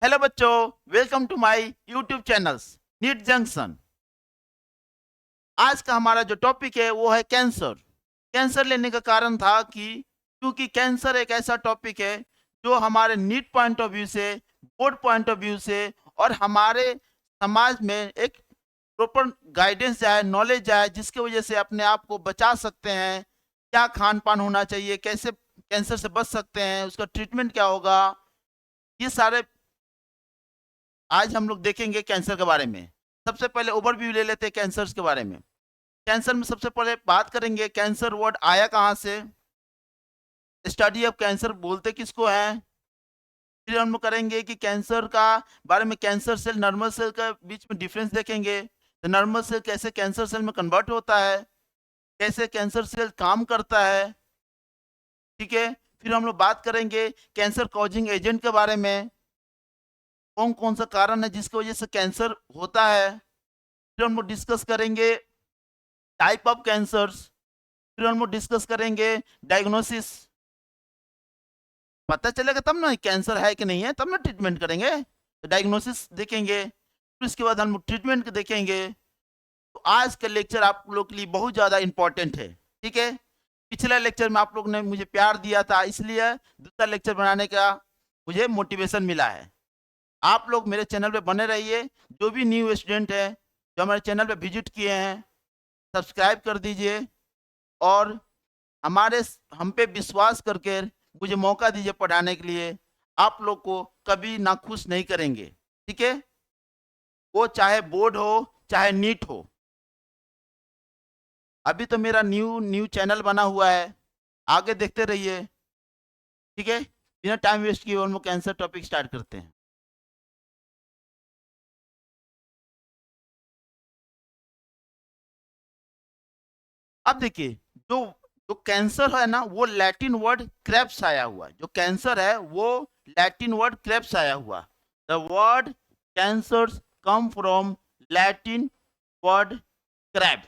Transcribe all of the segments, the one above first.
Hello बच्चों, welcome to my YouTube channels NEET Junction. आज का हमारा जो टॉपिक है वो है कैंसर। कैंसर लेने का कारण था कि क्योंकि कैंसर एक ऐसा टॉपिक है जो हमारे नीट पॉइंट ऑफ व्यू से, बोर्ड पॉइंट ऑफ व्यू से और हमारे समाज में एक प्रॉपर गाइडेंस जाए, नॉलेज जाए, जिसकी वजह से अपने आप को बचा सकते हैं। क्या खान पान होना चाहिए, कैसे कैंसर से बच सकते हैं, उसका ट्रीटमेंट क्या होगा, ये सारे आज हम लोग देखेंगे कैंसर के बारे में। सबसे पहले ओवरव्यू ले लेते हैं कैंसर के बारे में। कैंसर में सबसे पहले बात करेंगे कैंसर वर्ड आया कहाँ से, स्टडी ऑफ कैंसर बोलते किसको है। फिर हम लोग करेंगे कि कैंसर का बारे में, कैंसर सेल नॉर्मल सेल का बीच में डिफरेंस देखेंगे, तो नॉर्मल सेल कैसे कैंसर सेल में कन्वर्ट होता है, कैसे कैंसर सेल काम करता है। ठीक है। फिर हम लोग बात करेंगे कैंसर कॉजिंग एजेंट के बारे में, कौन कौन सा कारण है जिसकी वजह से कैंसर होता है। फिर हम लोग डिस्कस करेंगे टाइप ऑफ कैंसर्स। फिर हम लोग डिस्कस करेंगे डायग्नोसिस। पता चलेगा तब ना कैंसर है कि नहीं है, तब ना ट्रीटमेंट करेंगे। तो डायग्नोसिस देखेंगे, फिर उसके बाद हम लोग ट्रीटमेंट देखेंगे। तो आज का लेक्चर आप लोग के लिए बहुत ज़्यादा इंपॉर्टेंट है। ठीक है। पिछले लेक्चर में आप लोग ने मुझे प्यार दिया था, इसलिए दूसरा लेक्चर बनाने का मुझे मोटिवेशन मिला है। आप लोग मेरे चैनल पे बने रहिए। जो भी न्यू स्टूडेंट है जो हमारे चैनल पे विजिट किए हैं, सब्सक्राइब कर दीजिए और हमारे हम पे विश्वास करके मुझे मौका दीजिए पढ़ाने के लिए। आप लोग को कभी नाखुश नहीं करेंगे। ठीक है। वो चाहे बोर्ड हो चाहे नीट हो। अभी तो मेरा न्यू न्यू चैनल बना हुआ है, आगे देखते रहिए। ठीक है। बिना टाइम वेस्ट किए हम लोग कैंसर टॉपिक स्टार्ट करते हैं। अब देखिए, जो जो कैंसर है ना, वो लैटिन वर्ड क्रेप्स आया हुआ है। जो कैंसर है वो लैटिन वर्ड क्रेप्स आया हुआ। The word cancer come from Latin word crab,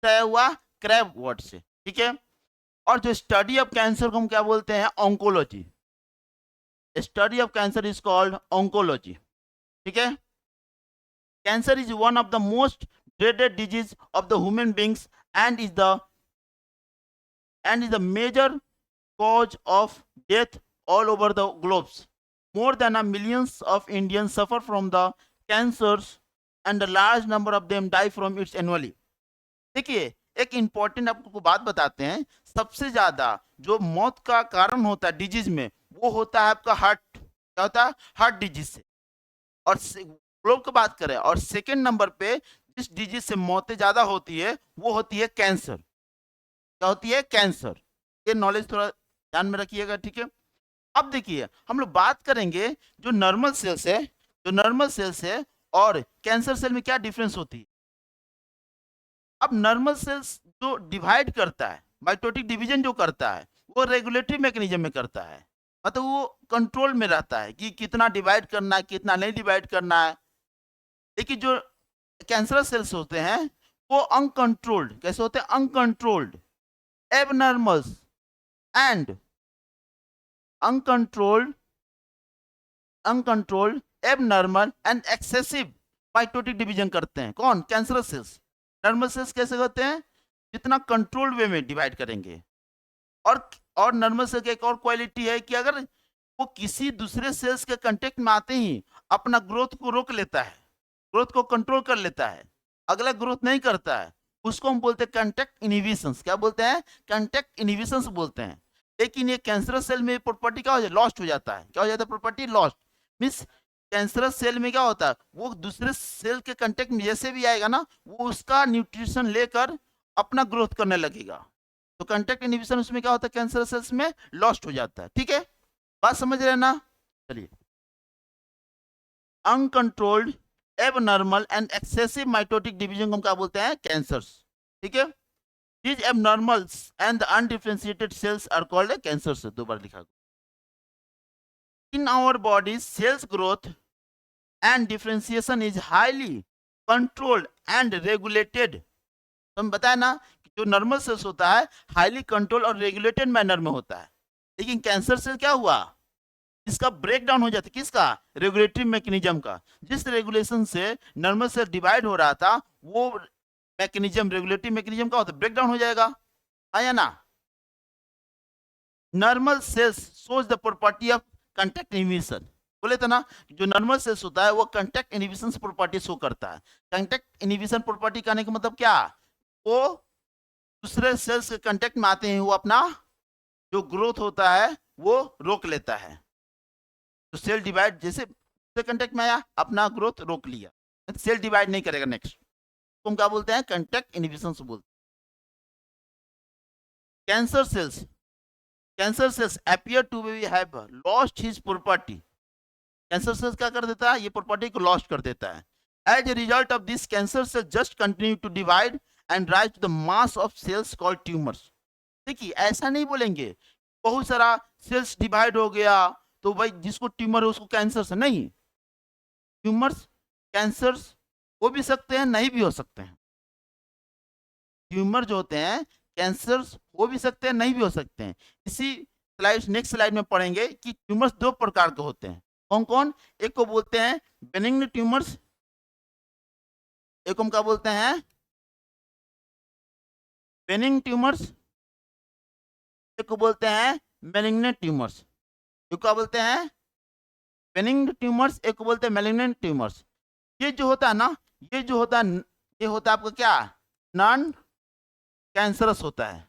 आया हुआ क्रैब वर्ड से। ठीक है। और जो स्टडी ऑफ कैंसर को हम क्या बोलते हैं, oncology. Study of cancer is called oncology. ठीक है। Cancer is one of the most dreaded disease of the human beings and is the major cause of death all over the globes. More than a millions of Indians suffer from the cancers and a large number of them die from it annually. देखिए, एक important आपको बात बताते हैं। सबसे ज्यादा जो मौत का कारण होता है डिजीज में, वो होता है आपका हार्ट। क्या होता है? हार्ट डिजीज से। और ग्लोब की बात करें और सेकेंड नंबर पे जिस डिजीज से मौतें ज्यादा होती है वो होती है कैंसर। क्या होती है? कैंसर। ये नॉलेज थोड़ा ध्यान में रखिएगा। ठीक है। अब देखिए, हम लोग बात करेंगे जो नॉर्मल सेल्स है, जो नॉर्मल सेल्स है और कैंसर सेल में क्या डिफरेंस होती है। अब नॉर्मल सेल्स जो डिवाइड करता है, माइटोटिक डिवीजन जो करता है, वो रेगुलेटरी मैकेनिज्म में करता है। मतलब वो कंट्रोल में रहता है कि कितना डिवाइड करना है, कितना नहीं डिवाइड करना है। लेकिन जो कैंसरस सेल्स होते हैं वो अनकंट्रोल्ड, कैसे होते हैं? Uncontrolled, abnormals and uncontrolled, abnormal and excessive mitotic division करते हैं। कौन? Cancerous cells. नॉर्मल सेल्स कैसे होते हैं? जितना कंट्रोल्ड वे में डिवाइड करेंगे। और नॉर्मल सेल की एक और क्वालिटी है कि अगर वो किसी दूसरे सेल्स के कांटेक्ट में आते ही अपना ग्रोथ को रोक लेता है, ग्रोथ को कंट्रोल कर लेता है, अगला ग्रोथ नहीं करता है, उसको हम बोलते हैं कांटेक्ट इनहिबिशंस। क्या बोलते हैं? कांटेक्ट इनहिबिशंस बोलते हैं। लेकिन ये कैंसरस सेल में प्रॉपर्टी क्या हो जाए? लॉस्ट हो जाता है। क्या हो जाता है? Property lost. Means cancerous cell में क्या होता है, वो दूसरे सेल के कांटेक्ट में जैसे भी आएगा ना, वो उसका न्यूट्रिशन लेकर अपना ग्रोथ करने लगेगा। तो कांटेक्ट इनहिबिशन उसमें क्या होता है? कैंसर सेल्स में लॉस्ट हो जाता है। ठीक है। बात समझ रहे हैं ना? चलिए, uncontrolled, abnormal and excessive mitotic division को हम क्या बोलते हैं? कैंसर्स। ठीक है। These abnormals and the undifferentiated cells are called cancers. दो बार लिखा। In our bodies, cells growth and differentiation is highly controlled and regulated. तो हम बताया ना कि जो नॉर्मल सेल्स होता है हाईली कंट्रोल और रेगुलेटेड मैनर में होता है। लेकिन कैंसर सेल क्या हुआ? इसका ब्रेकडाउन हो जाता है, किसका? रेगुलेटरी मैकेनिज्म का। जिस रेगुलेशन से नर्वस सेल डिवाइड हो रहा था वो मैकेनिज्म, रेगुलेटरी मैकेनिज्म का होता है, ब्रेकडाउन हो जाएगा, आया ना। Normal sales shows the property of contact inhibition, बोले थे ना, जो नॉर्मल सेल्स होता है वो कांटेक्ट इनहिबिशन प्रॉपर्टी शो करता है। कांटेक्ट इनहिबिशन प्रॉपर्टी कहने का मतलब क्या? वो दूसरे सेल्स के कांटेक्ट में आते हैं, वो अपना जो ग्रोथ होता है वो रोक लेता है। तो सेल डिवाइड जैसे कांटेक्ट में आया, अपना ग्रोथ रोक लिया, सेल डिवाइड नहीं करेगा। नेक्स्ट तो हम क्या बोलते हैं? कांटेक्ट इनहिबिशन से बोलते हैं। Cancer cells appear to be have lost his property, cancer cells क्या कर देता है? ये प्रॉपर्टी को लॉस्ट कर देता है। As a result of this cancer cells just continue to divide and rise to the mass of cells called tumours. देखिए ऐसा नहीं बोलेंगे बहुत सारा सेल्स डिवाइड हो गया तो भाई जिसको ट्यूमर है उसको कैंसर से, नहीं। ट्यूमर्स कैंसर्स हो भी सकते हैं, नहीं भी हो सकते हैं। ट्यूमर जो होते हैं कैंसर्स हो भी सकते हैं, नहीं भी हो सकते हैं। इसी नेक्स्ट स्लाइड में पढ़ेंगे कि ट्यूमर्स दो प्रकार के होते हैं। कौन कौन? एक को बोलते हैं बेनिग्न ट्यूमर्स, एक को हम क्या बोलते हैं? बेनिग्न ट्यूमर्स, एक को बोलते हैं मैलिग्नेंट ट्यूमर्स। एक को बोलते हैं बेनिग्न ट्यूमर्स, एक को बोलते हैं मैलिग्नेंट ट्यूमर्स। ये जो होता है ना, ये जो होता है, ये होता है आपका क्या? नॉन कैंसरस होता है।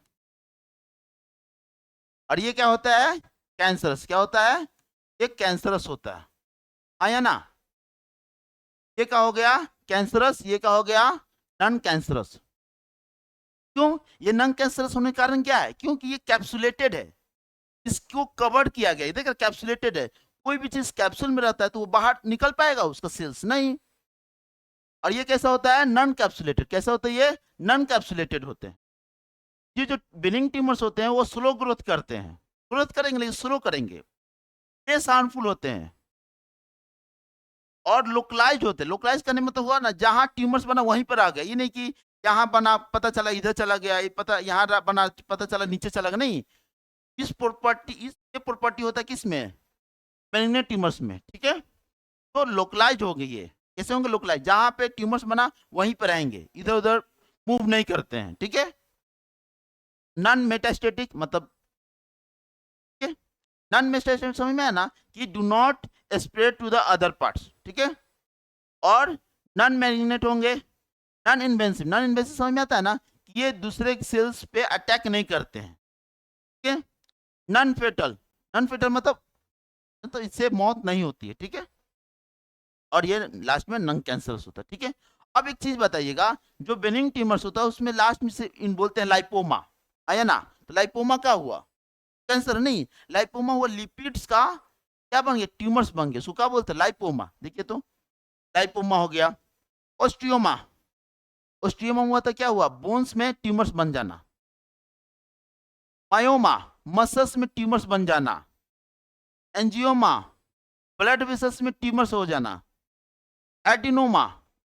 और ये क्या होता है? कैंसरस। क्या होता है? ये कैंसरस होता है, आया ना। ये क्या हो गया? कैंसरस। ये क्या हो गया? Non cancerous. क्यों? ये नॉन कैंसरस होने का कारण क्या है? क्योंकि ये कैप्सुलेटेड है, इसको कवर्ड किया गया। देखिए कैप्सुलेटेड है, कोई भी चीज कैप्सूल में रहता है तो वो बाहर निकल पाएगा उसका सेल्स? नहीं। और ये कैसा होता है? Non capsulated. कैसा होता है ये? नॉन कैप्सुलेटेड होते हैं। ये जो बेनिग्न ट्यूमर्स होते हैं वो स्लो ग्रोथ करते हैं, ग्रोथ करेंगे लेकिन स्लो करेंगे, ये हार्मफुल होते हैं। और लोकलाइज होते हैं। लोकलाइज करने में तो हुआ ना, जहां ट्यूमर्स बना वहीं पर आ गया, ये नहीं कि यहाँ बना पता चला इधर चला गया, ये पता यहाँ बना पता चला नीचे चला गया, नहीं। इस प्रॉपर्टी, ये प्रॉपर्टी होता है किसमें? बेनिग्न ट्यूमर्स में, ठीक है। तो लोकलाइज होंगे ये। कैसे होंगे? लोकलाइज, जहां पे ट्यूमर्स बना वहीं पर आएंगे, इधर उधर मूव नहीं करते हैं, ठीक है। नॉन मेटास्टेटिक मतलब नॉन मेटास्टेटिक समझ में है ना, कि do not spread to the other parts, ठीक है। और नॉन मैलिग्नेंट होंगे, नॉन इन्वेंसिव। नॉन इन्वेंसिव समझ में आता है ना, कि ये दूसरे सेल्स पे अटैक नहीं करते हैं, ठीक है। नॉन फेटल, नॉन फेटल मतलब तो इससे मौत नहीं होती है, ठीक है। और ये लास्ट में नॉन कैंसरस होता है, ठीक है। अब एक चीज बताइएगा, जो बेनिग्न ट्यूमर्स होता है उसमें लास्ट में से इन बोलते हैं लाइपोमा, आया ना। तो लाइपोमा क्या हुआ? कैंसर नहीं, लाइपोमा हुआ लिपिड्स का क्या बन गया? ट्यूमर्स बन गए, उसको क्या बोलते हैं? लाइपोमा। देखिए तो लाइपोमा हो गया। ऑस्टियोमा, ऑस्टियोमा हुआ तो क्या हुआ? बोन्स में ट्यूमर्स बन जाना। मायोमा, मसल्स में ट्यूमर्स बन जाना। एंजियोमा, ब्लड वेसल्स में ट्यूमर्स हो जाना। एडिनोमा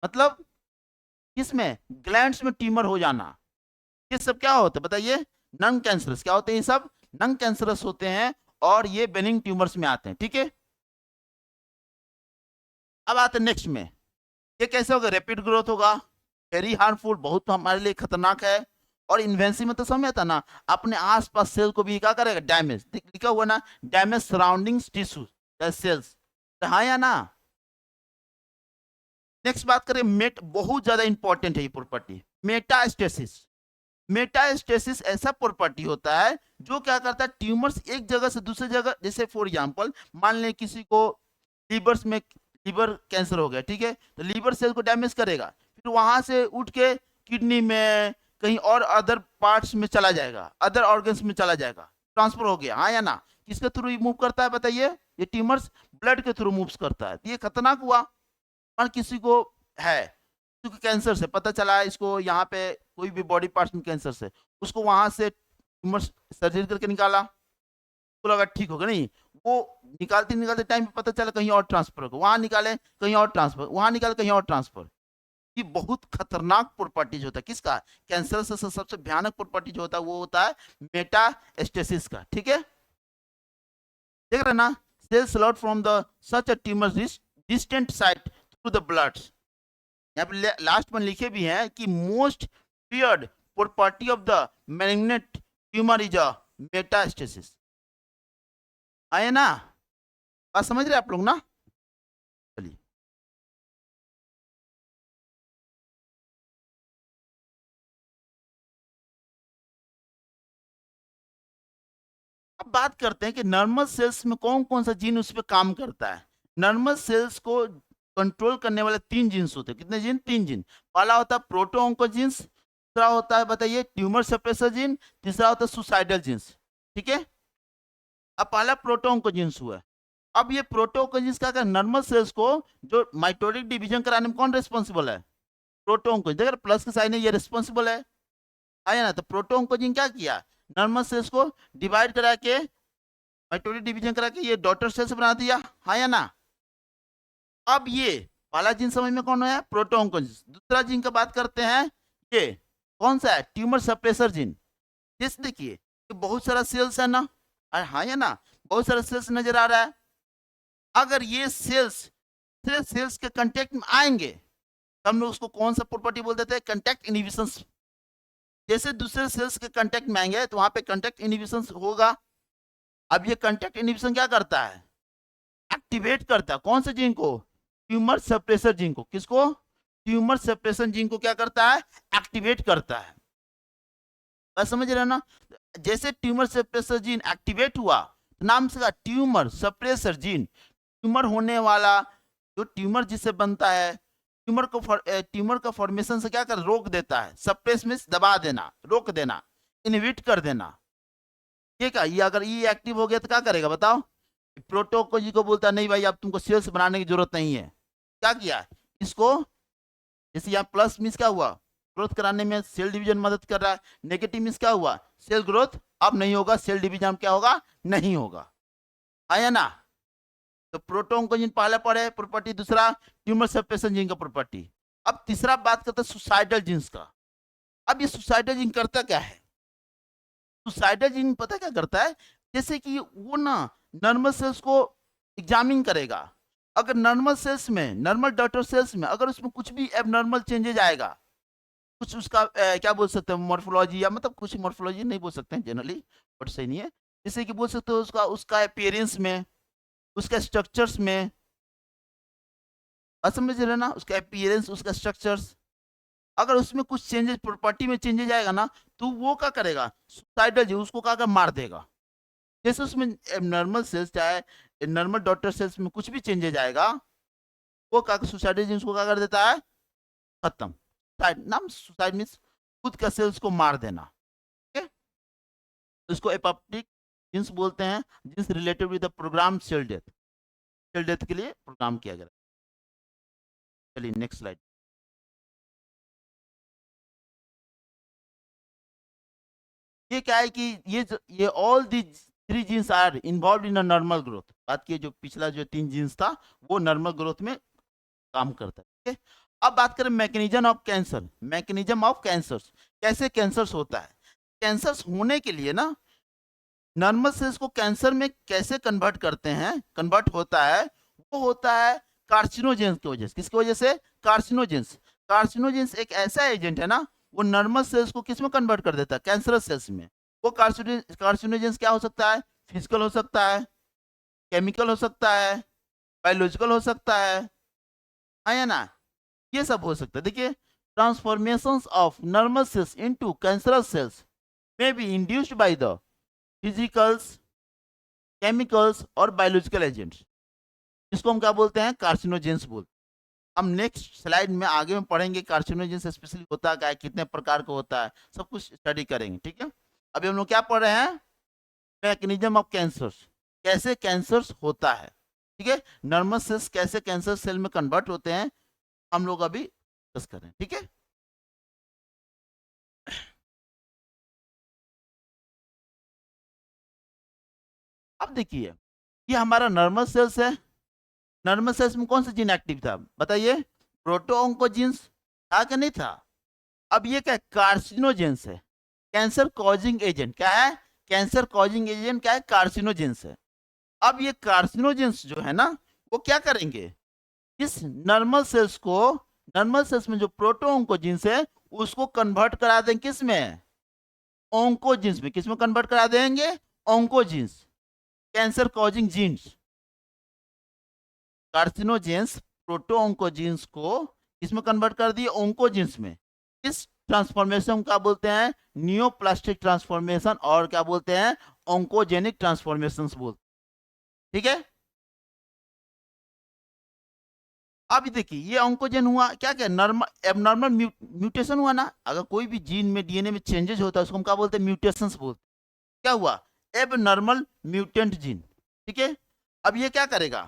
मतलब किसमें? ग्लैंड्स में ट्यूमर हो जाना। ये सब क्या होता है बताइए? Non cancerous. क्या होते हैं ये सब? नॉन कैंसरस होते हैं और ये बेनिग्न ट्यूमर्स में आते हैं, ठीक है। अब आते हैं नेक्स्ट में, ये कैसे होगा? रैपिड ग्रोथ होगा, वेरी हार्मफुल, बहुत हमारे लिए खतरनाक है। और इन्वेंसिव में तो समझ आता ना, अपने आसपास सेल को भी क्या करेगा? डैमेज। लिखा हुआ ना, डैमेज सराउंडिंग टिश्यू सेल्स, हाँ या ना। नेक्स्ट बात करें मेट, बहुत ज्यादा इंपॉर्टेंट है ये प्रॉपर्टी, मेटास्टेसिस। मेटास्टेसिस ऐसा प्रॉपर्टी होता है जो क्या करता है? ट्यूमर्स एक जगह से दूसरी जगह, जैसे फॉर एग्जांपल मान लें किसी को लीवर्स में लीवर कैंसर हो गया, ठीक है, तो लीवर सेल को डैमेज करेगा, फिर वहां से उठ के किडनी में कहीं और अदर पार्ट्स में चला जाएगा, अदर ऑर्गन्स में चला जाएगा, ट्रांसफर हो गया, हाँ या ना। किसके थ्रू मूव करता है बताइए? ये ट्यूमर्स ब्लड के थ्रू मूव करता है। ये खतरनाक हुआ। और किसी को है, क्योंकि कैंसर से पता चला इसको, यहाँ पे कोई भी बॉडी पार्ट में कैंसर से, उसको वहां से ट्यूमर सर्जरी करके निकाला, तो लगा ठीक होगा, नहीं। वो निकालते निकालते टाइम पे पता चला कहीं और ट्रांसफर होगा, वहां निकाले कहीं और ट्रांसफर, वहां निकाले कहीं और ट्रांसफर। ये बहुत खतरनाक प्रॉपर्टी होता है किसका? कैंसर से सबसे भयानक प्रॉपर्टी जो होता है वो होता है मेटास्टेसिस का, ठीक है। देख रहे ना, cells allowed from the such a tumor distant site through the blood. यहाँ पे लास्ट में लिखे भी हैं कि most feared property of the malignant tumor is a metastasis. आए ना, बात समझ रहे आप लोग ना? चलिए अब बात करते हैं कि नॉर्मल सेल्स में कौन कौन सा जीन उस पर काम करता है। नॉर्मल सेल्स को कंट्रोल करने वाले 3 जीन्स होते हैं। कितने जीन? 3 जीन। पहला होता है प्रोटो ऑन्कोजीन्स, दूसरा होता है बताइए ट्यूमर सप्रेसर जीन, तीसरा होता है सुसाइडल जीन्स। ठीक है, अब पहला प्रोटो ऑन्कोजीन्स हुआ। अब ये प्रोटो ऑन्कोजीन्स क्या कर, नॉर्मल सेल्स को जो माइटोटिक डिवीजन कराने में कौन रिस्पॉन्सिबल है? Proto oncogene. देखो प्लस के साइन है, ये रिस्पॉन्सिबल है ना। तो प्रोटो ऑन्कोजीन क्या किया, नॉर्मल सेल्स को डिवाइड करा के माइटोटिक डिवीजन करा के ये डॉटर सेल्स बना दिया, हाँ या ना। अब ये पहला जीन समझ में कौन है? Proto oncogene. दूसरा जीन का बात करते हैं, ये कौन सा है? Tumour suppressor gene. जैसे देखिए बहुत सारा सेल्स है ना, हाँ या ना, बहुत सारा सेल्स नजर आ रहा है। अगर ये सेल्स के कांटेक्ट में आएंगे तो हम लोग उसको कौन सा प्रॉपर्टी बोल देते हैं? Contact inhibition. जैसे दूसरे सेल्स के कांटेक्ट में आएंगे तो वहां पे कांटेक्ट इनहिबिशन होगा। अब ये कांटेक्ट इनहिबिशन क्या करता है? एक्टिवेट करता है कौन से जीन को? ट्यूमर सप्रेसर जीन को। किसको? ट्यूमर सप्रेशन जीन को क्या करता है? एक्टिवेट करता है। बस समझ रहे ना? जैसे ट्यूमर सप्रेसर जीन एक्टिवेट हुआ तो नाम से ट्यूमर सप्रेसर जीन, ट्यूमर होने वाला जो ट्यूमर जिससे बनता है, ट्यूमर का फॉर्मेशन से क्या कर, रोक देता है। सप्रेस मींस दबा देना, रोक देना, इनहिबिट कर देना। ये क्या, ये अगर ये एक्टिव हो गया तो क्या करेगा बताओ? प्रोटो जी को बोलता है नहीं भाई अब तुमको सेल्स बनाने की जरूरत नहीं है। क्या किया इसको? जैसे यहाँ प्लस मींस क्या हुआ, ग्रोथ कराने में सेल डिवीजन मदद कर रहा है। नेगेटिव मींस क्या हुआ, सेल ग्रोथ अब नहीं होगा, सेल डिवीजन क्या होगा, नहीं होगा, है ना। तो प्रोटोन को जीन पहले पढ़े प्रॉपर्टी, दूसरा ट्यूमर सप्रेशन जीन का प्रॉपर्टी। अब तीसरा बात करते हैं सुसाइडल जीन्स का। अब ये सुसाइडल जीन करता क्या है? सुसाइडल जीन पता क्या करता है? जैसे कि वो ना नॉर्मल सेल्स को एग्जामिन करेगा। अगर नॉर्मल सेल्स में, नॉर्मल डॉटर सेल्स में अगर उसमें कुछ भी एबनॉर्मल चेंजेज आएगा, कुछ उसका क्या बोल सकते हैं मॉर्फोलॉजी, या मतलब कुछ मॉर्फोलॉजी नहीं बोल सकते हैं जनरली, बट सही नहीं है, जैसे कि बोल सकते हो उसका अपीयरेंस में, उसके स्ट्रक्चर्स में, समझ रहे ना, उसका अपीयरेंस, उसका स्ट्रक्चर्स, अगर उसमें कुछ चेंजेस, प्रॉपर्टी में चेंजेस आएगा ना, तो वो क्या करेगा, सुसाइडल जी उसको क्या कर मार देगा। जैसे उसमें नॉर्मल सेल्स चाहे नॉर्मल डॉटर सेल्स में कुछ भी चेंजेस आएगा, वो क्या सुसाइडल जी उसको क्या कर देता है, खत्म। नाम सुसाइड मींस खुद का सेल्स को मार देना। ठीक है, इसको एपोप्टिक जीन्स बोलते हैं, genes related with the programme cell death, cell death के लिए प्रोग्राम किया गया। चलिए नेक्स्ट स्लाइड। ये क्या है कि ये all the 3 genes are involve in a normal growth. बात की जो पिछला जो 3 जीन्स था वो नॉर्मल ग्रोथ में काम करता है। ठीक है, अब बात करें mechanism of cancer. Mechanism of cancers, कैसे कैंसर्स होता है। कैंसर्स होने के लिए ना नॉर्मल सेल्स को कैंसर में कैसे कन्वर्ट करते हैं, कन्वर्ट होता है, वो होता है कार्सिनोजेंस की वजह से। किसकी वजह से? कार्सिनोजेंस। कार्सिनोजेंस एक ऐसा एजेंट है ना, वो नॉर्मल सेल्स को किस में कन्वर्ट कर देता है, कैंसरस सेल्स में। वो कार्सिनोजेंस क्या हो सकता है? फिजिकल हो सकता है, केमिकल हो सकता है, बायोलॉजिकल हो सकता है ना, ये सब हो सकता है। देखिए transformations of normal sales into cancerous cells may be induced by the physicals, chemicals और बायोलॉजिकल एजेंट्स, इसको हम क्या बोलते हैं, कार्सिनोजेंस बोलते हैं। हम नेक्स्ट स्लाइड में आगे में पढ़ेंगे कार्सिनोजेंस स्पेशली होता क्या है, कितने प्रकार का होता है, सब कुछ स्टडी करेंगे। ठीक है, अभी हम लोग क्या पढ़ रहे हैं, मैकेनिज्म ऑफ कैंसर्स, कैसे कैंसर्स होता है। ठीक है, नॉर्मल सेल्स कैसे कैंसर सेल में कन्वर्ट होते हैं, हम लोग अभी डिस्कस करें। ठीक है, अब देखिए ये हमारा नॉर्मल सेल्स है। नॉर्मल सेल्स में कौन सा जीन एक्टिव था बताइए? प्रोटोऑन्कोजीन्स था कि नहीं था? अब ये क्या, कार्सिनोजेंस है, कैंसर कॉजिंग एजेंट। क्या है? कैंसर कॉजिंग एजेंट क्या है? कार्सिनोजेंस है। अब ये कार्सिनोजेंस जो है ना वो क्या करेंगे, इस नॉर्मल सेल्स को, नॉर्मल सेल्स में जो प्रोटो ऑन्कोजीन्स है उसको कन्वर्ट करा देंगे किस में, ऑन्कोजीन्स में। किस में कन्वर्ट करा देंगे, oncogenes, cancer causing genes. Carcinogens proto oncogenes को इसमें कन्वर्ट कर दिए, ऑन्कोजीन्स में। इस ट्रांसफॉर्मेशन क्या बोलते हैं, नियोप्लास्टिक ट्रांसफॉर्मेशन, और क्या बोलते हैं, ऑन्कोजेनिक ट्रांसफॉर्मेशन बोलते हैं। ठीक है, अब देखिए ये ऑन्कोजेन हुआ, क्या क्या नॉर्मल एबनॉर्मल म्यूटेशन हुआ ना। अगर कोई भी जीन में डीएनए में चेंजेस होता है उसको हम क्या बोलते हैं, म्यूटेशंस बोलते हैं। क्या हुआ, एबनॉर्मल म्यूटेंट जीन। ठीक है, अब ये क्या करेगा,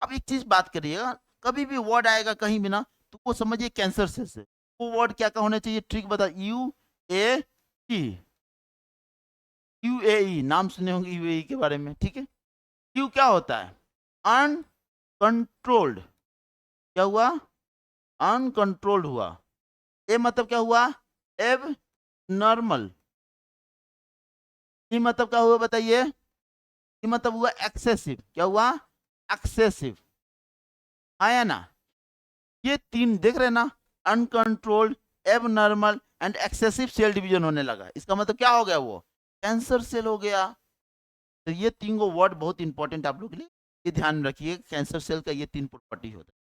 अब एक चीज बात करिएगा, कभी भी वर्ड आएगा कहीं भी ना तो वो समझिए कैंसर से वो वर्ड क्या क्या होना चाहिए, ट्रिक बता, यू ए टी, यूएई, नाम सुने होंगे यूएई के बारे में। ठीक है, क्यू क्या होता है, अनकंट्रोल्ड, क्या हुआ, अनकंट्रोल्ड हुआ। ए मतलब क्या हुआ, एब नॉर्मल। ई मतलब क्या हुआ बताइए, ई मतलब हुआ एक्सेसिव, क्या हुआ, एक्सेसिव, आया ना। ये तीन देख रहे ना, uncontrolled, abnormal and excessive cell division होने लगा, इसका मतलब क्या हो गया, वो कैंसर सेल हो गया। तो ये तीन गो वर्ड बहुत इंपॉर्टेंट आप लोग के लिए, ये ध्यान रखिए, कैंसर सेल का ये तीन प्रॉपर्टी होता है।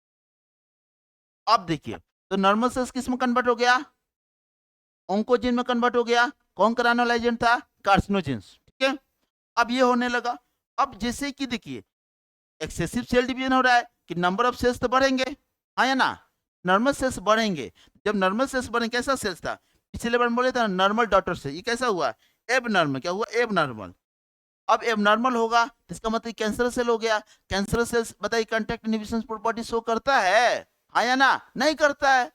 अब देखिए, तो नॉर्मल सेल्स किस में कन्वर्ट हो गया, ऑन्कोजिन में कन्वर्ट हो गया, कौन कराने वाला एजेंट था, कार्सिनोजेंस। ठीक है, अब ये होने लगा। अब जैसे कि देखिए एक्सेसिव सेल डिवीजन हो रहा है कि नंबर ऑफ सेल्स तो बढ़ेंगे, हाँ या ना, नॉर्मल सेल्स बढ़ेंगे। जब नॉर्मल सेल्स बढ़ेंगे, कैसा सेल्स था, पिछले बार बोले था नॉर्मल डॉटर से, ये कैसा हुआ, एब नॉर्मल, क्या हुआ, एब नॉर्मल। अब एब नॉर्मल होगा तो इसका मतलब कैंसर सेल हो गया। कैंसर सेल्स बताइए कांटेक्ट इनहिबिशन प्रॉपर्टी शो करता है, हाँ या ना, नहीं करता है।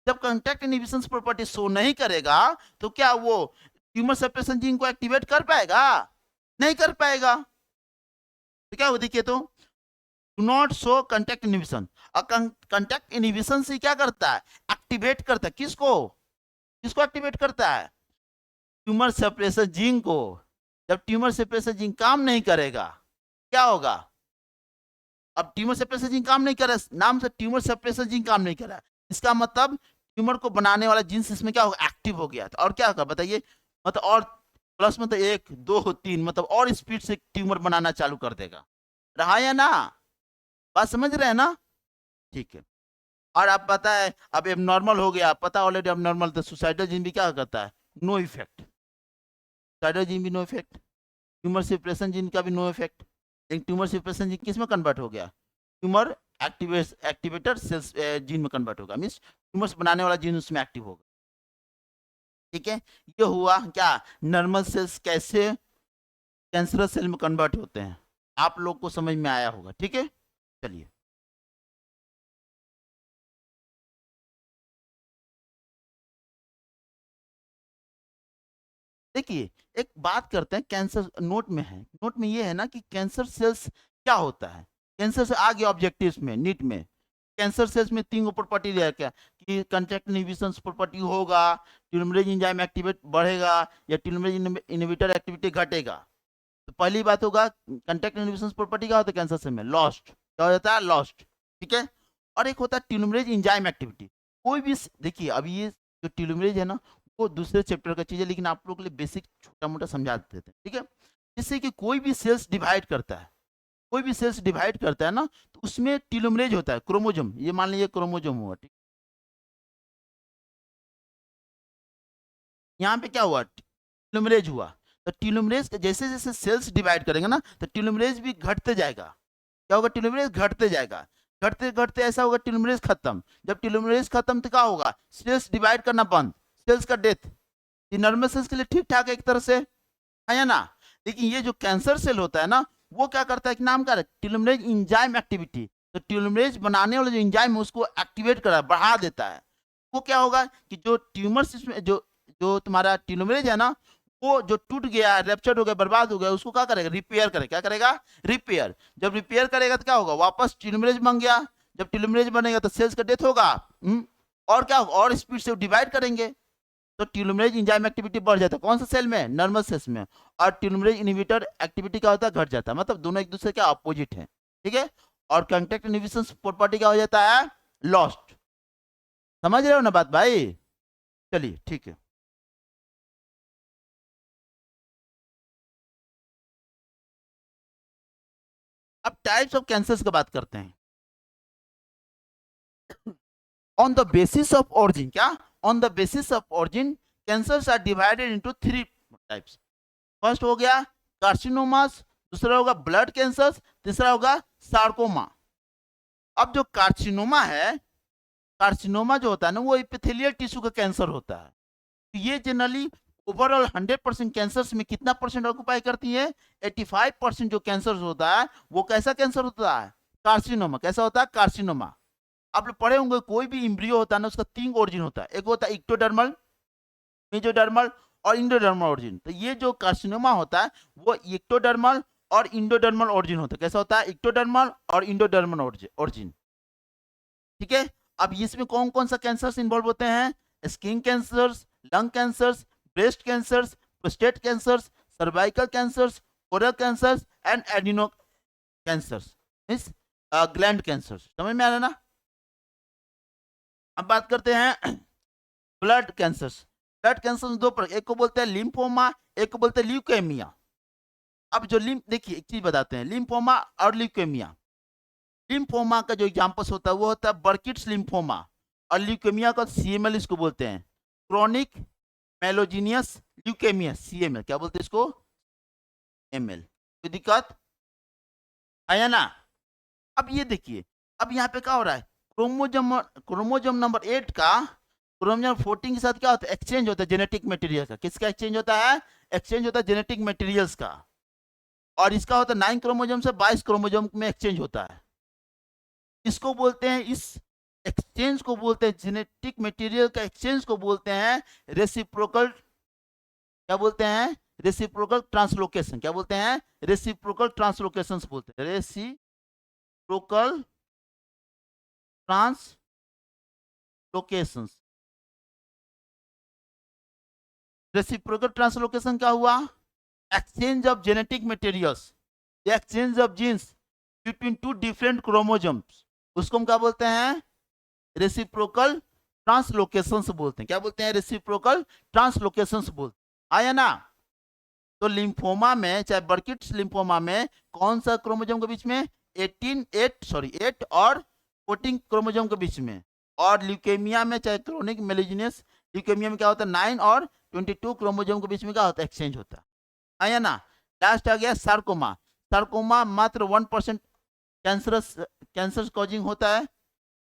जब कांटेक्ट इनहिबिशन प्रॉपर्टी शो नहीं करेगा तो क्या वो ट्यूमर सेपरेशन जीन को एक्टिवेट कर पाएगा, नहीं कर पाएगा। तो क्या हो देखिए, तो do not show contact inhibition, और कांटेक्ट इनहिबिशन से क्या करता है, एक्टिवेट करता है, किसको, किसको एक्टिवेट करता है, ट्यूमर सेपरेशन जीन को। जब ट्यूमर सेपरेशन जीन काम नहीं करेगा क्या होगा, अब ट्यूमर सेपरेशन जीन काम नहीं कर रहा, नाम से ट्यूमर सेपरेशन जीन काम नहीं कर रहा, इसका मतलब ट्यूमर को बनाने वाला जीन्स इसमें क्या होगा, एक्टिव हो गया। और क्या होगा बताइए, मतलब और प्लस मतलब एक दो तीन, मतलब और स्पीड से ट्यूमर बनाना चालू कर देगा, रहा या ना, बात समझ रहे हैं ना। ठीक है, और आप पता है अब एबनॉर्मल हो गया, पता ऑलरेडी एबनॉर्मल, तो सुसाइडल जीन भी क्या करता है, नो इफेक्ट, सुसाइडल जीन भी नो इफेक्ट, ट्यूमर सिप्रेशन जीन का भी नो इफेक्ट। लेकिन ट्यूमर सिप्रेशन जीन किस में कन्वर्ट हो गया, ट्यूमर एक्टिवेटर सेल्स जीन में कन्वर्ट होगा, मीन्स ट्यूमर्स बनाने वाला जीन उसमें एक्टिव होगा। ठीक है, ये हुआ क्या, नॉर्मल सेल्स कैसे कैंसरस सेल में कन्वर्ट होते हैं, आप लोग को समझ में आया होगा। ठीक है, चलिए देखिए, एक बात करते हैं, कैंसर नोट में है, नोट में ये है ना कि कैंसर सेल्स क्या होता है, कैंसर से आगे ऑब्जेक्टिव्स में नीट में कैंसर सेल्स में तीन प्रॉपर्टी दिया क्या, कि कांटेक्ट इनहिबिशन प्रॉपर्टी होगा, टेलोमेरेज एंजाइम एक्टिवेट बढ़ेगा या टेलोमेरेज इनहिबिटर एक्टिविटी घटेगा। तो पहली बात होगा कांटेक्ट इनहिबिशन प्रॉपर्टी क्या होता है कैंसर सेल में, लॉस्ट, क्या हो जाता है, लॉस्ट। ठीक है, और एक होता है टेलोमेरेज एंजाइम एक्टिविटी। कोई भी देखिए, अभी ये जो टेलोमेरेज है ना वो दूसरे चैप्टर का चीज है, लेकिन आप लोग के लिए बेसिक छोटा मोटा समझा देते हैं। ठीक है, जिससे कि कोई भी सेल्स डिवाइड करता है, कोई भी सेल्स डिवाइड करता है ना तो उसमें टेलोमेरेज होता है, क्रोमोजोम, ये मान लीजिए क्रोमोजोम हुआ। ठीक, यहाँ पे क्या हुआ, टेलोमेरेज हुआ। तो टेलोमेरेज जैसे जैसे सेल्स डिवाइड करेंगे ना तो टेलोमेरेज भी घटते जाएगा, क्या होगा, टेलोमेरेज घटते जाएगा, घटते घटते ऐसा होगा टेलोमेरेज खत्म। जब टेलोमेरेज खत्म तो क्या होगा, सेल्स डिवाइड करना बंद, सेल्स का डेथ। ये नॉर्मल सेल्स के लिए ठीक ठाक है एक तरह से, है ना। लेकिन ये जो कैंसर सेल होता है ना वो क्या करता है कि नाम का टेलोमेरेज एंजाइम एक्टिविटी, तो टेलोमेरेज बनाने वाला जो एंजाइम है उसको एक्टिवेट करा बढ़ा देता है। वो क्या होगा कि जो ट्यूमर्स इसमें जो जो तुम्हारा टेलोमेरेज है ना वो जो टूट गया, रेप्चर्ड हो गया, बर्बाद हो गया, उसको क्या करेगा, रिपेयर करेगा, क्या करेगा, रिपेयर। जब रिपेयर करेगा तो क्या होगा, वापस टेलोमेरेज बन गया। जब टेलोमेरेज बनेगा तो सेल्स का डेथ होगा। और क्या होगा, और स्पीड से डिवाइड करेंगे। तो टेलोमेरेज एंजाइम एक्टिविटी बढ़ जाता है कौन सा सेल में, नर्वस सेल्स में, और टेलोमेरेज इनहिबिटर एक्टिविटी क्या होता है, घट जाता है, मतलब दोनों एक दूसरे के अपोजिट है, ठीक है। और कांटेक्ट इनहिबिशन प्रॉपर्टी क्या हो जाता है, लॉस्ट। समझ रहे हो ना बात भाई, चलिए ठीक है। अब टाइप्स ऑफ कैंसर्स की बात करते हैं। On the basis of origin, क्या, on the basis of origin cancers are divided into 3 types. First हो गया कार्सिनोमास, दूसरा होगा ब्लड कैंसर, तीसरा होगा सार्कोमा। अब जो कार्सिनोमा है, कार्सिनोमा जो होता है ना वो एपिथेलियल टिश्यू का कैंसर होता है। तो ये जनरली ओवरऑल 100% कैंसर्स में कितना परसेंट ऑक्यूपाई करती है, 85% जो कैंसर होता है वो कैसा कैंसर होता है, कार्सिनोमा। कैसा होता है, कार्सिनोमा। आप लोग पढ़े होंगे कोई भी इम्ब्रियो होता है ना उसका 3 ओरिजिन होता है, एक होता है इक्टोडर्मल, मेजोडर्मल और इंडोडर्मल ओरिजिन। तो ये जो कार्सिनोमा होता है वो इक्टोडर्मल और इंडोडर्मल ओरिजिन होता है। कैसा होता है, इक्टोडर्मल और इंडोडर्मल ओरिजिन, ठीक है। अब इसमें कौन कौन सा कैंसर इन्वॉल्व होते हैं, skin cancers, lung cancers, breast cancers, prostate cancers, cervical cancers, oral cancers and adeno cancers, means gland cancers. समझ में आ रहा है ना। अब बात करते हैं ब्लड कैंसर्स। ब्लड कैंसर दो प्रकार, एक को बोलते हैं लिम्फोमा, एक को बोलते हैं ल्यूकेमिया। अब जो देखिए एक चीज बताते हैं, लिम्फोमा और ल्यूकेमिया। लिम्फोमा का जो एग्जांपल्स होता है वो होता है बर्किट्स लिम्फोमा, और ल्यूकेमिया का सीएमएल इसको बोलते हैं, क्रोनिक मेलोजीनियस ल्यूकेमिया, सीएमएल। क्या बोलते हैं इसको, एमएल। कोई दिक्कत है ना। अब ये देखिए, अब यहाँ पे क्या हो रहा है, क्रोमोजोम नंबर 8 का क्रोमोजोम 14 के साथ क्या होता है, एक्सचेंज होता है जेनेटिक मटेरियल का। किसका एक्सचेंज होता है, एक्सचेंज होता है जेनेटिक मटेरियल्स का। और इसका होता है 9 क्रोमोजोम से 22 क्रोमोजोम में एक्सचेंज होता है। इसको बोलते हैं, इस एक्सचेंज को बोलते हैं, जेनेटिक मटेरियल का एक्सचेंज को बोलते हैं रेसिप्रोकल, क्या बोलते हैं, रेसिप्रोकल ट्रांसलोकेशन। क्या बोलते हैं, रेसिप्रोकल ट्रांसलोकेशन बोलते हैं, रेसिप्रोकल ट्रांसलोकेशन। रेसिप्रोकल ट्रांसलोकेशन क्या हुआ, exchange of genetic materials, exchange of genes between 2 different chromosomes, उसको हम क्या बोलते हैं, रेसिप्रोकल ट्रांसलोकेशंस बोलते हैं। क्या बोलते हैं, रेसिप्रोकल ट्रांसलोकेशंस बोलते हैं। आया ना। तो लिम्फोमा में, चाहे बर्किट्स लिम्फोमा में, कौन सा क्रोमोजोम के बीच में, 8 और 14 क्रोमोजोम के बीच में। और ल्यूकेमिया में, चाहे क्रोनिक मेलिजिनियस ल्यूकेमिया में क्या होता है, 9 और 22 क्रोमोजोम के बीच में क्या होता है, एक्सचेंज होता है। आया ना। लास्ट आ गया सार्कोमा। सार्कोमा मात्र 1% कैंसरस, कैंसर कॉजिंग होता है,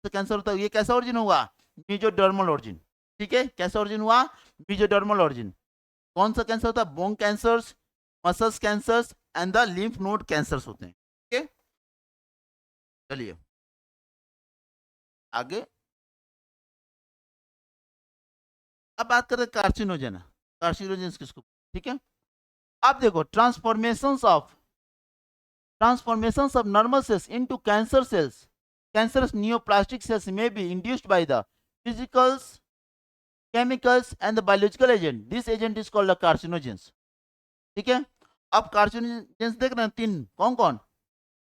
तो कैंसर होता है। ये कैसा ओरिजिन हुआ, मेजोडर्मल ओरिजिन, ठीक है। कैसा ओरिजिन हुआ, मेजोडर्मल ओरिजिन। कौन सा कैंसर होता है, bone cancers, muscles cancers and the lymph node cancers होते हैं, ठीक है। चलिए आगे, अब बात करते हैं कार्सिनोजन। कार्सिनोजन किसको, ठीक है। अब देखो, transformations of normal cells into cancer cells, cancerous neoplastic cells may be induced by the physicals, chemicals and the biological agent. This agent is called the carcinogens, ठीक है। अब कार्सिनोजेंस देख रहे हैं 3, कौन कौन,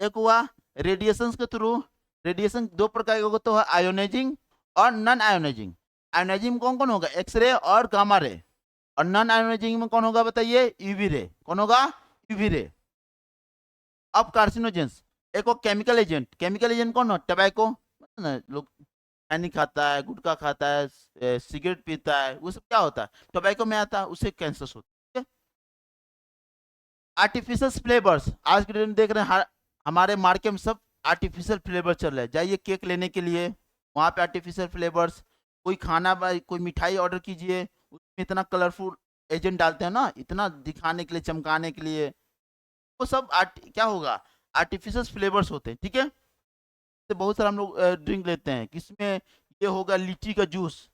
एक हुआ रेडिएशन के थ्रू, रेडिएशन 2 प्रकार का होता है, आयोनाइजिंग और नॉन आयोनाइजिंग। आयोनाइजिंग में कौन कौन होगा, एक्सरे और गामा रे। और नॉन आयोनाइजिंग में कौन होगा बताइए, यूवी रे। कौन होगा, यूवी रे। अब कार्सिनोजेंस, एक वो केमिकल एजेंट। केमिकल एजेंट कौन हो, टबैको, लोग खैनी खाता है, गुटखा खाता है, सिगरेट पीता है, वो सब क्या होता है, टोबैको में आता है, उससे कैंसर होता है। आर्टिफिशियल फ्लेवर्स, आज के डेट में देख रहे हैं हमारे मार्केट में सब आर्टिफिशियल फ्लेवर चल रहा है। जाइए केक लेने के लिए, वहाँ पे आर्टिफिशियल फ्लेवर्स। कोई खाना, कोई मिठाई ऑर्डर कीजिए, उसमें इतना कलरफुल एजेंट डालते हैं ना, इतना दिखाने के लिए, चमकाने के लिए, वो सब क्या होगा, आर्टिफिशियल फ्लेवर्स होते हैं, ठीक है। तो बहुत सारा हम लोग ड्रिंक लेते हैं, किसमें ये होगा, लीची का जूस,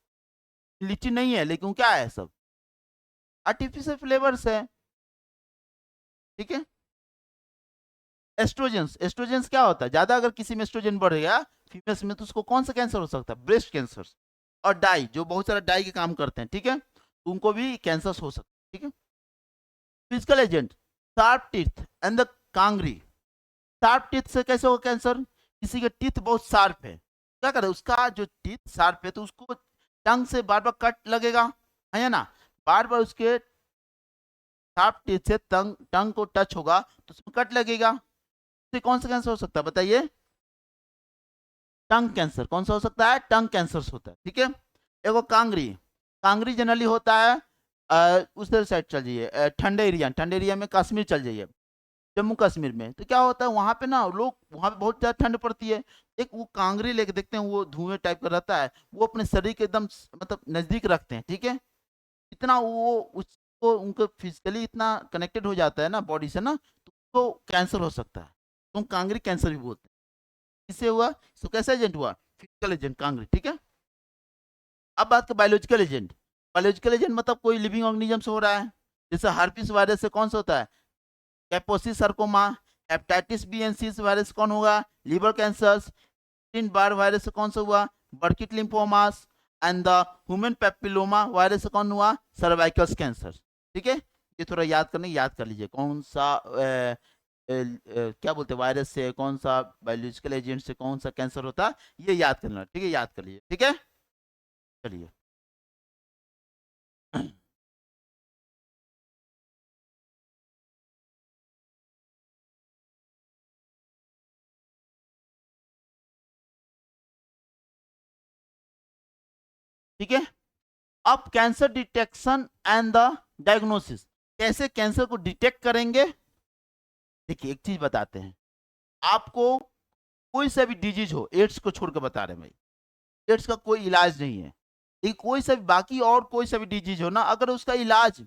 लीची नहीं है लेकिन क्या है, सब आर्टिफिशियल फ्लेवर्स है, ठीक है। एस्ट्रोजेंस, एस्ट्रोजेंस क्या होता है, ज्यादा अगर किसी में एस्ट्रोजन बढ़ गया फीमेल्स में, तो उसको कौन सा कैंसर हो सकता है, ब्रेस्ट कैंसर। और डाई, जो बहुत सारा डाई के काम करते हैं, ठीक है। उनको भी कैंसर हो सकता है, ठीक है। Physical agent, sharp teeth and the Kangri. Sharp teeth से कैसे होगा कैंसर? किसी के टीथ बहुत शार्प है, क्या करे, उसका जो टीथ शार्प है तो उसको टंग से बार बार कट लगेगा, है ना, बार बार उसके शार्प टीथ से टंग को टच होगा तो उसमें कट लगेगा। तो कौन सा कैंसर हो सकता है बताइए? टंग कैंसर। कौन सा हो सकता है? टंग कैंसर होता है, ठीक है। एगो कांगरी, कांगरी जनरली होता है उधर साइड चल जाइए, ठंडे एरिया में कश्मीर चल जाइए, जम्मू कश्मीर में, तो क्या होता है वहां पे ना लोग, वहां पे बहुत ज्यादा ठंड पड़ती है, एक वो कांगरी लेके देखते हैं, वो धुएं टाइप का रहता है, वो अपने शरीर के एकदम मतलब नजदीक रखते हैं, ठीक है। इतना वो उसको उनको फिजिकली इतना कनेक्टेड हो जाता है ना बॉडी से ना, तो उसको कैंसर हो सकता है, तो हम कांगरी कैंसर भी बोलते हैं। किससे हुआ? इसको कैसा एजेंट हुआ? फिजिकल एजेंट कांगरी, ठीक है। अब बात कर बायोलॉजिकल एजेंट। बायोलॉजिकल एजेंट मतलब कोई लिविंग ऑर्गेनिज्म से हो रहा है, जैसे हार्पिस वायरस से कौन सा होता है? Kaposi's sarcoma. Hepatitis B and C virus कौन होगा? Liver cancer. इन बार वायरस से कौन सा हुआ? Burkitt lymphomas. And the human papilloma virus से कौन हुआ? सर्वाइकल कैंसर, ठीक है। ये थोड़ा याद करने याद कर लीजिए, कौन सा क्या बोलते हैं वायरस से, कौन सा बायोलॉजिकल एजेंट से कौन सा कैंसर होता है, ये याद करना, ठीक है, याद कर लीजिए, ठीक है। चलिए ठीक है। अब cancer detection and the diagnosis, कैसे कैंसर को डिटेक्ट करेंगे? देखिए एक चीज बताते हैं आपको, कोई सा भी डिजीज हो, एड्स को छोड़कर बता रहे हैं भाई, एड्स का कोई इलाज नहीं है, लेकिन कोई सा भी बाकी और कोई सा भी डिजीज हो ना, अगर उसका इलाज,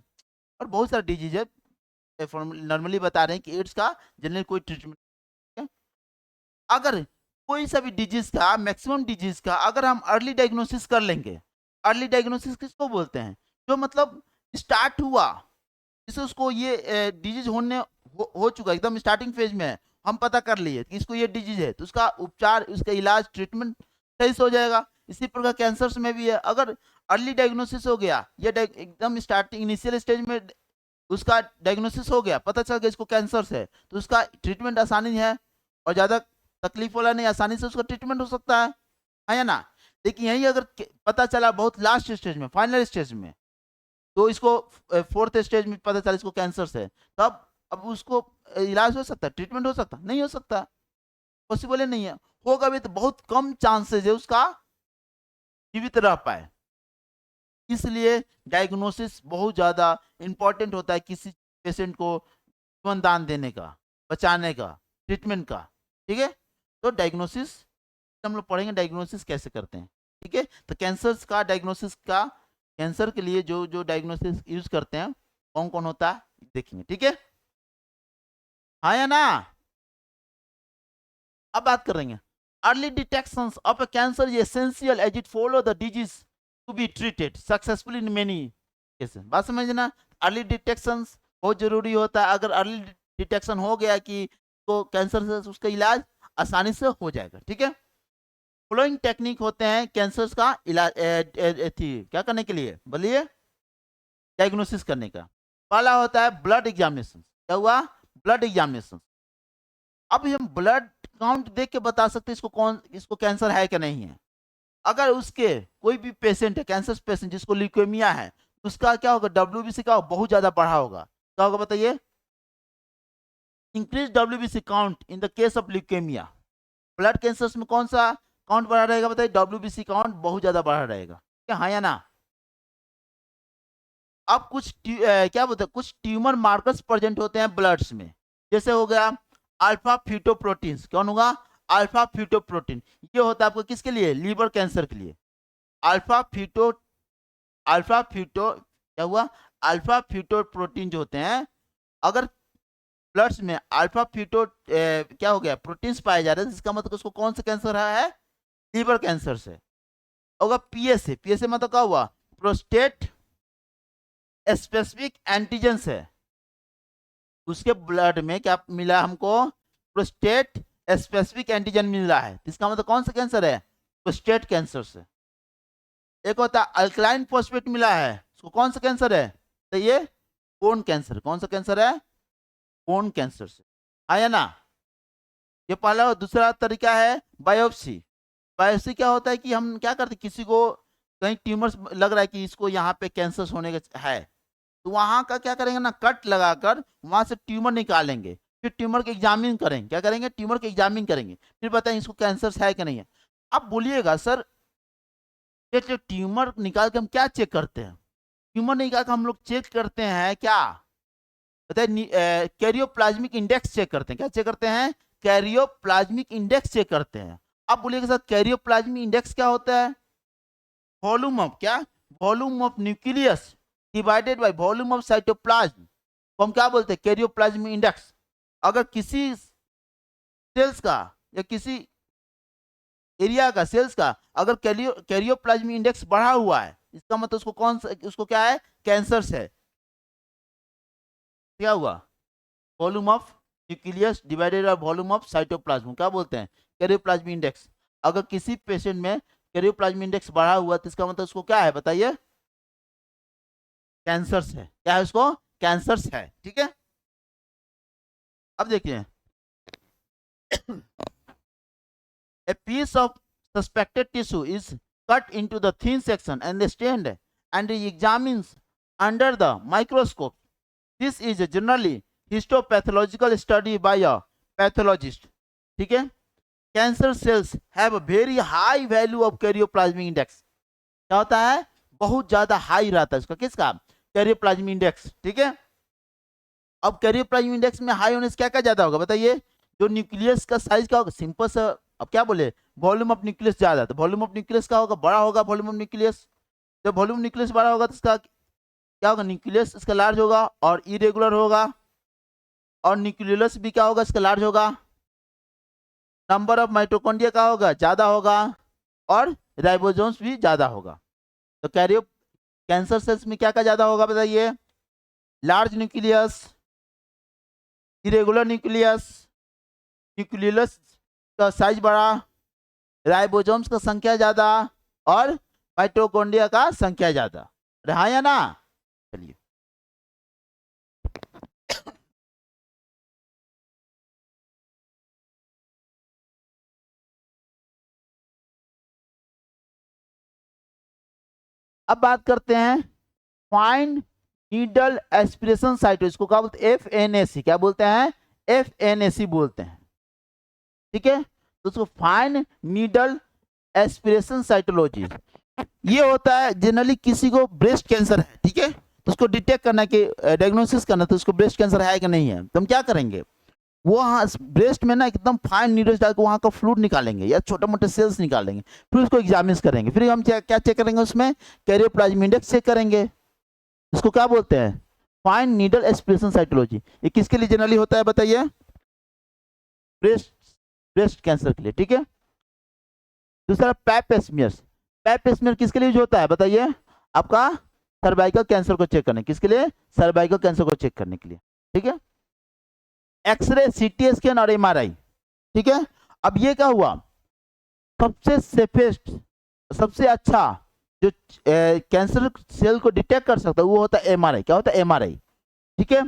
और बहुत सारा डिजीज है, नॉर्मली बता रहे हैं कि एड्स का जनरल कोई ट्रीटमेंट है, अगर कोई सा भी डिजीज का, मैक्सिमम डिजीज का अगर हम अर्ली डायग्नोसिस कर लेंगे, अर्ली डायग्नोसिस किसको बोलते हैं? जो मतलब स्टार्ट हुआ, जिसे उसको ये डिजीज हो चुका एकदम स्टार्टिंग फेज में है, हम पता कर लिए कि इसको ये डिजीज है, तो उसका उपचार, उसका इलाज, ट्रीटमेंट सही से हो जाएगा। इसी प्रकार कैंसर में भी है, अगर अर्ली डायग्नोसिस हो गया, ये एकदम स्टार्टिंग इनिशियल स्टेज में उसका डायग्नोसिस हो गया, पता चल गया इसको कैंसर है, तो उसका ट्रीटमेंट आसानी है, और ज़्यादा तकलीफ वाला नहीं, आसानी से उसका ट्रीटमेंट हो सकता है ना। लेकिन यही अगर पता चला बहुत लास्ट स्टेज में, फाइनल स्टेज में, तो इसको फोर्थ स्टेज में पता चला इसको कैंसर है, तब अब उसको इलाज हो सकता है, ट्रीटमेंट हो सकता नहीं, हो सकता, पॉसिबल ही नहीं है, होगा भी तो बहुत कम चांसेस है उसका जीवित रह पाए। इसलिए डायग्नोसिस बहुत ज़्यादा इंपॉर्टेंट होता है किसी पेशेंट को जीवन दान देने का, बचाने का, ट्रीटमेंट का, ठीक है। तो डायग्नोसिस हम लोग पढ़ेंगे, डायग्नोसिस कैसे करते हैं, ठीक है। तो कैंसर के लिए जो जो डायग्नोसिस यूज करते हैं कौन कौन होता है देखेंगे, ठीक है, हाँ या ना। अब बात करेंगे early detection of a cancer is essential as it follow the disease to be treated successfully in many cases. बात समझना, अर्ली डिटेक्शन बहुत जरूरी होता है, अगर अर्ली डिटेक्शन हो गया कि तो कैंसर से उसका इलाज आसानी से हो जाएगा, ठीक है। फॉलोइंग टेक्निक होते हैं कैंसर का इलाज क्या करने के लिए बोलिए, डायग्नोसिस करने का। पहला होता है ब्लड एग्जामिनेशन। क्या हुआ? Blood examination. अब हम ब्लड काउंट देख के बता सकते हैं इसको कैंसर है कि नहीं है। अगर उसके कोई भी पेशेंट है, कैंसर पेशेंट जिसको ल्यूकेमिया है, उसका क्या होगा? WBC का बहुत ज्यादा बढ़ा होगा। क्या होगा बताइए? Increase WBC count in the case of leukaemia. Blood cancer में कौन सा काउंट बढ़ा रहेगा बताइए? WBC काउंट बहुत ज्यादा बढ़ा रहेगा, क्या हाँ या ना। अब क्या बोलते हैं, कुछ ट्यूमर मार्कर्स प्रेजेंट होते हैं ब्लड्स में, जैसे हो गया अल्फा फ्यूटोप्रोटीन। कौन होगा? अल्फा फ्यूटोप्रोटीन। ये होता है आपको किसके लिए? लीवर कैंसर के लिए। अल्फा फ्यूटो अल्फा फ्यूटो क्या हुआ? अल्फा फ्यूटोप्रोटीन जो होते हैं, अगर ब्लड्स में अल्फा फ्यूटो क्या हो गया, प्रोटीन्स पाए जा रहे हैं, इसका मतलब उसको कौन सा कैंसर है? लीवर कैंसर से होगा। पीएसए मतलब क्या हुआ? प्रोस्टेट स्पेसिफिक एंटीजन है, उसके ब्लड में क्या मिला हमको? प्रोस्टेट स्पेसिफिक एंटीजन मिल रहा है, इसका मतलब कौन सा कैंसर है? प्रोस्टेट कैंसर से। एक होता है अल्कलाइन फॉस्फेट मिला है, उसको कौन सा कैंसर है? तो ये बोन कैंसर। कौन सा कैंसर है? बोन कैंसर से, आया ना? ये पहला। दूसरा तरीका है बायोप्सी। बायोप्सी क्या होता है कि हम क्या करते हैं, किसी को कहीं ट्यूमर्स लग रहा है कि इसको यहाँ पे कैंसर होने का है, तो वहां का क्या करेंगे ना, कट लगाकर वहां से ट्यूमर निकालेंगे, फिर ट्यूमर के एग्जामिन करेंगे। क्या करेंगे? ट्यूमर के एग्जामिन करेंगे, फिर बताएं इसको कैंसर है कि नहीं है। अब बोलिएगा सर ये जो ट्यूमर निकाल के हम क्या चेक करते हैं? ट्यूमर निकाल के हम लोग चेक करते हैं क्या? बताइए, कैरियोप्लाज्मिक इंडेक्स चेक करते हैं। क्या चेक करते हैं? कैरियोप्लाज्मिक इंडेक्स चेक करते हैं। अब बोलिएगा सर कैरियोप्लाज्मिक इंडेक्स क्या होता है? वॉल्यूम ऑफ क्या? Volume of nucleus divided by volume of cytoplasm को हम क्या बोलते हैं? Karyoplasmic index. अगर किसी सेल्स का या किसी एरिया का, सेल्स का अगर कैरियोप्लाज्मिक इंडेक्स बढ़ा हुआ है, इसका मतलब उसको कौन सा, उसको क्या है? कैंसर है। क्या हुआ? Volume of nucleus divided by volume of cytoplasm क्या बोलते हैं? Karyoplasmic index. अगर किसी पेशेंट में कैरियोप्लाज्मिक इंडेक्स बढ़ा हुआ तो इसका मतलब उसको क्या है? बताइए, कैंसर है। क्या है? उसको कैंसर है। ठीक है, अब देखिए a piece of suspected tissue is cut into the thin section and stained and examined under the microscope. This is generally histopathological study by a pathologist. ठीक है, cancer cells have a very high value of karyoplasmic index. क्या होता है? बहुत ज्यादा high रहता है इसका, किसका? Karyoplasmic index. ठीक है, अब कैरियोप्लाज्मिक इंडेक्स में हाई होने से क्या क्या ज्यादा होगा? बताइए, जो न्यूक्लियस का साइज क्या होगा? सिंपल सा, अब क्या बोले, वॉल्यूम ऑफ न्यूक्लियस ज्यादा, तो वॉल्यूम ऑफ न्यूक्लियस का होगा? बड़ा होगा वॉल्यूम ऑफ न्यूक्लियस। जब वॉल्यूम न्यूक्लियस बड़ा होगा तो इसका क्या होगा? न्यूक्लियस इसका लार्ज होगा और इरेगुलर होगा, और न्यूक्लियस भी क्या होगा? इसका लार्ज होगा। नंबर ऑफ माइटोकॉन्ड्रिया का होगा? ज्यादा होगा, और राइबोसोम्स भी ज्यादा होगा। तो कैंसर सेल्स में क्या क्या ज्यादा होगा? बताइए, large nucleus, irregular nucleus, nucleus का साइज बड़ा, राइबोसोम्स का संख्या ज्यादा, और माइटोकॉन्ड्रिया का संख्या ज्यादा। रहा या ना? चलिए, अब बात करते हैं फाइन नीडल एस्पिरेशन साइट। इसको क्या बोलते हैं? FNAC। क्या बोलते हैं? FNAC बोलते हैं। ठीक है, तो उसको फाइन नीडल एस्पिरेशन साइटोलॉजी। ये होता है जनरली किसी को ब्रेस्ट कैंसर है, ठीक है, तो उसको डिटेक्ट करना कि डायग्नोसिस करना, तो उसको ब्रेस्ट कैंसर है कि नहीं है, तो हम क्या करेंगे? वो ब्रेस्ट में ना एकदम फाइन नीडल्स डाल के वहाँ का फ्लूइड निकालेंगे या छोटे मोटे सेल्स निकालेंगे, फिर उसको एग्जामिन करेंगे। फिर हम क्या चेक करेंगे? उसमें कैरियोप्लाज्मिक इंडेक्स चेक करेंगे। इसको क्या बोलते हैं? Fine needle aspiration cytology. ये किसके लिए जनरली होता है? बताइए, ब्रेस्ट कैंसर के लिए। ठीक है, दूसरा पैपेस्मियर। पैपेस्मियर किसके लिए यूज होता है? बताइए, आपका सर्वाइकल कैंसर को चेक करने। किसके लिए? सर्वाइकल कैंसर को चेक करने के लिए। ठीक है, एक्सरे, CT स्कैन और MRI। ठीक है, अब ये क्या हुआ? सबसे सेफेस्ट, सबसे अच्छा जो कैंसर सेल को डिटेक्ट कर सकता है वो होता है MRI। क्या होता है? MRI। ठीक है,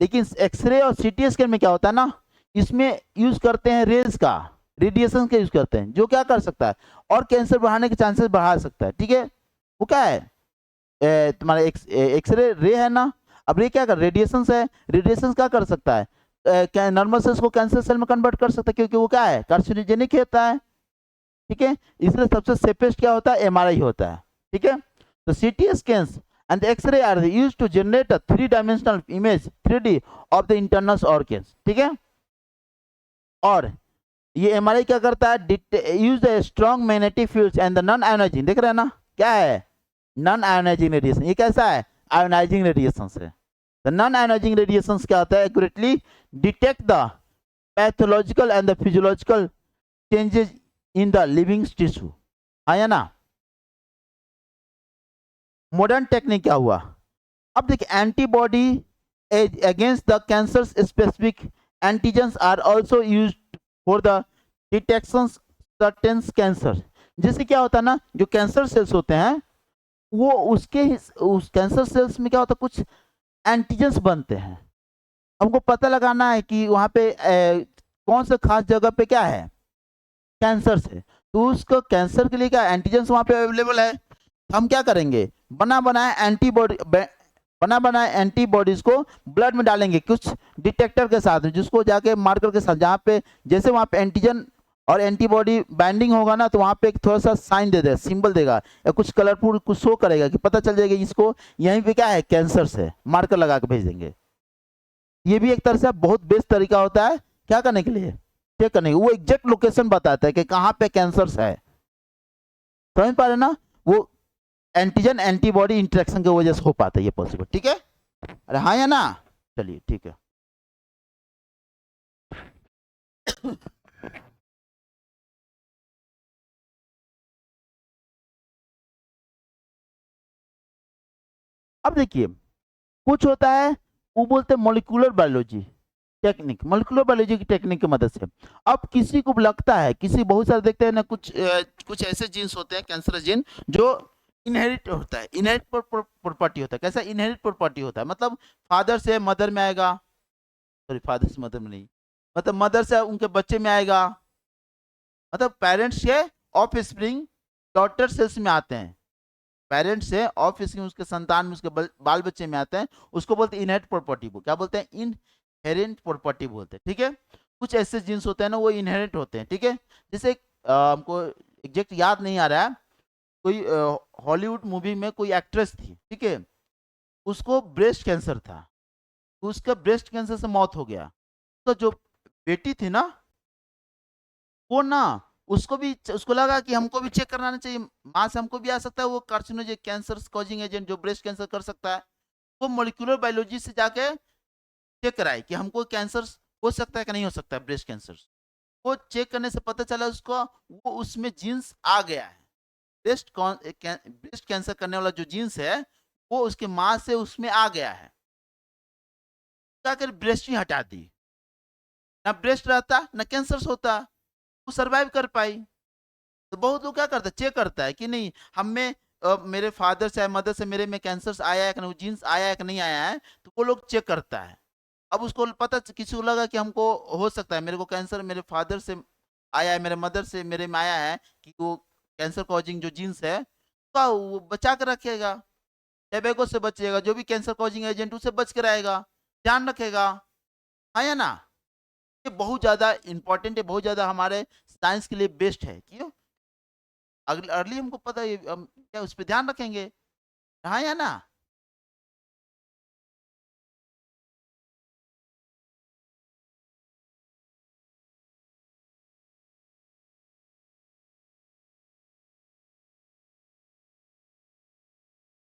लेकिन एक्सरे और CT स्कैन में क्या होता है ना, इसमें यूज करते हैं रेज का, रेडिएशन का यूज करते हैं, जो क्या कर सकता है और कैंसर बढ़ाने के चांसेस बढ़ा सकता है। ठीक है, वो क्या है? तुम्हारा एक्सरे रे है ना, अब रे क्या कर? रेडिएशन है। रेडिएशन क्या कर सकता है? नॉर्मल सेल्स को कैंसर सेल में कन्वर्ट कर सकता है, क्योंकि वो क्या है? कार्सिनोजेनिक होता है। ठीक है, इसलिए सबसे सेफेस्ट क्या होता है? MRI होता है। ठीक है, तो CT scans and the X-ray are used to generate a 3-dimensional image 3D of the internal organs। ठीक है, और ये MRI क्या करता है? Use the strong magnetic fields and the non ionising. देख रहे हैं ना, क्या है? Non ionising radiation. ये कैसा है? आयोनाइजिंग रेडिएशन से। द नॉन आयोनाइजिंग रेडिएशन क्या होता है? Accurately detect the pathological and the physiological changes in the living tissue. आया ना? मॉडर्न टेक्निक क्या हुआ? अब देखिए, antibody against the cancer specific antigens are also used for the detection certain cancer. जैसे क्या होता है ना, जो कैंसर सेल्स होते हैं वो उस कैंसर सेल्स में क्या होता है, कुछ एंटीजेंस बनते हैं। हमको पता लगाना है कि वहाँ पे कौन से खास जगह पे क्या है, कैंसर से। तो उसको कैंसर के लिए क्या एंटीजेंस वहाँ पे अवेलेबल है, हम क्या करेंगे, बना बनाए एंटीबॉडी बना बनाए एंटीबॉडीज को ब्लड में डालेंगे कुछ डिटेक्टर के साथ, जिसको जाके मार्कर के साथ, जहाँ पे जैसे वहाँ पे एंटीजन और एंटीबॉडी बाइंडिंग होगा ना, तो वहाँ पे एक थोड़ा सा साइन दे देगा, सिंबल देगा, या कुछ कलरफुल कुछ शो करेगा कि पता चल जाएगा इसको यहीं पे क्या है, कैंसर से, मार्कर लगा के भेज देंगे। ये भी एक तरह से बहुत बेस्ट तरीका होता है क्या करने के लिए, चेक करने के। वो एग्जैक्ट लोकेशन बताता है कि कहाँ पे कैंसर है। समझ पा रहे ना, वो एंटीजन एंटीबॉडी इंटरेक्शन की वजह से हो पाता है ये पॉसिबल। ठीक है, अरे हाँ या ना, चलिए ठीक है। अब देखिए, कुछ होता है वो बोलते हैं molecular biology technique, molecular biology की टेक्निक की मदद से। अब किसी को लगता है, किसी बहुत सारे देखते हैं ना, कुछ ऐसे जीन्स होते हैं कैंसर जीन जो इनहेरिट होता है, इनहेरिट प्रॉपर्टी होता है। कैसा इनहेरिट प्रॉपर्टी होता है, मतलब फादर से मदर में आएगा, सॉरी फादर से मदर में नहीं, मतलब मदर से उनके बच्चे में आएगा, मतलब पेरेंट्स से ऑफ स्प्रिंग डॉटर सेल्स में आते हैं, पेरेंट्स से ऑफ स्प्रिंग उसके संतान में, उसके बाल बच्चे में आते हैं, उसको बोलते हैं इनहेरिट प्रॉपर्टी। क्या बोलते हैं, इनहेरेंट प्रॉपर्टी बोलते हैं। ठीक है, कुछ ऐसे जीन्स होते हैं ना वो इनहेरिट होते हैं। ठीक है, जैसे हमको एग्जैक्ट याद नहीं आ रहा है, कोई हॉलीवुड मूवी में कोई एक्ट्रेस थी, ठीक है, उसको ब्रेस्ट कैंसर था, तो उसका ब्रेस्ट कैंसर से मौत हो गया। तो जो बेटी थी ना, वो ना, उसको लगा कि हमको भी चेक कराना चाहिए, माँ से हमको भी आ सकता है वो कार्सिनोजेनिक कैंसर कॉजिंग एजेंट जो ब्रेस्ट कैंसर कर सकता है। वो मोलिकुलर बायोलॉजी से जाके चेक कराए कि हमको कैंसर हो सकता है कि नहीं हो सकता है ब्रेस्ट कैंसर। वो चेक करने से पता चला उसको, वो उसमें जीन्स आ गया है, ब्रेस्ट कैंसर करने वाला जो जीन्स है वो उसके माँ से उसमें आ गया है। जाकर ब्रेस्ट ही हटा दी, ना ब्रेस्ट रहता ना कैंसर होता, वो सरवाइव कर पाई। तो बहुत लोग क्या करता है, चेक करता है कि नहीं हमें मेरे फादर से मदर से मेरे में कैंसर आया है कि नहीं, जीन्स आया है कि नहीं आया है, तो वो लोग चेक करता है। अब उसको पता, किसी को लगा कि हमको हो सकता है, मेरे को कैंसर मेरे फादर से आया है, मेरे मदर से मेरे में आया है, कि वो कैंसर कॉजिंग जो जीन्स है तो वो बचा कर रखेगा, टैबेको से बचेगा, जो भी कैंसर कॉजिंग एजेंट उसे बच कर आएगा, ध्यान रखेगा। हाँ या ना, ये बहुत ज्यादा इंपॉर्टेंट है, बहुत ज्यादा हमारे साइंस के लिए बेस्ट है। क्यों, अगले अर्ली हमको पता है, हम क्या उस पर ध्यान रखेंगे। हाँ या ना,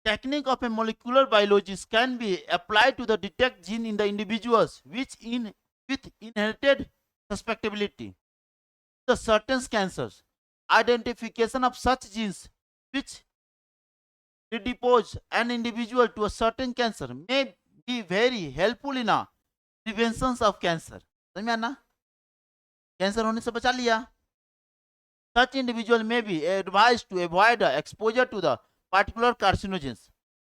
technique of a molecular biologist can be applied to the detect gene in the individuals which in with inherited susceptibility to certain cancers. Identification of such genes which predispose an individual to a certain cancer may be very helpful in a prevention of cancer. समझ में आना, cancer होने से बचा लिया। Such individual may be advised to avoid exposure to the particular carcinogens.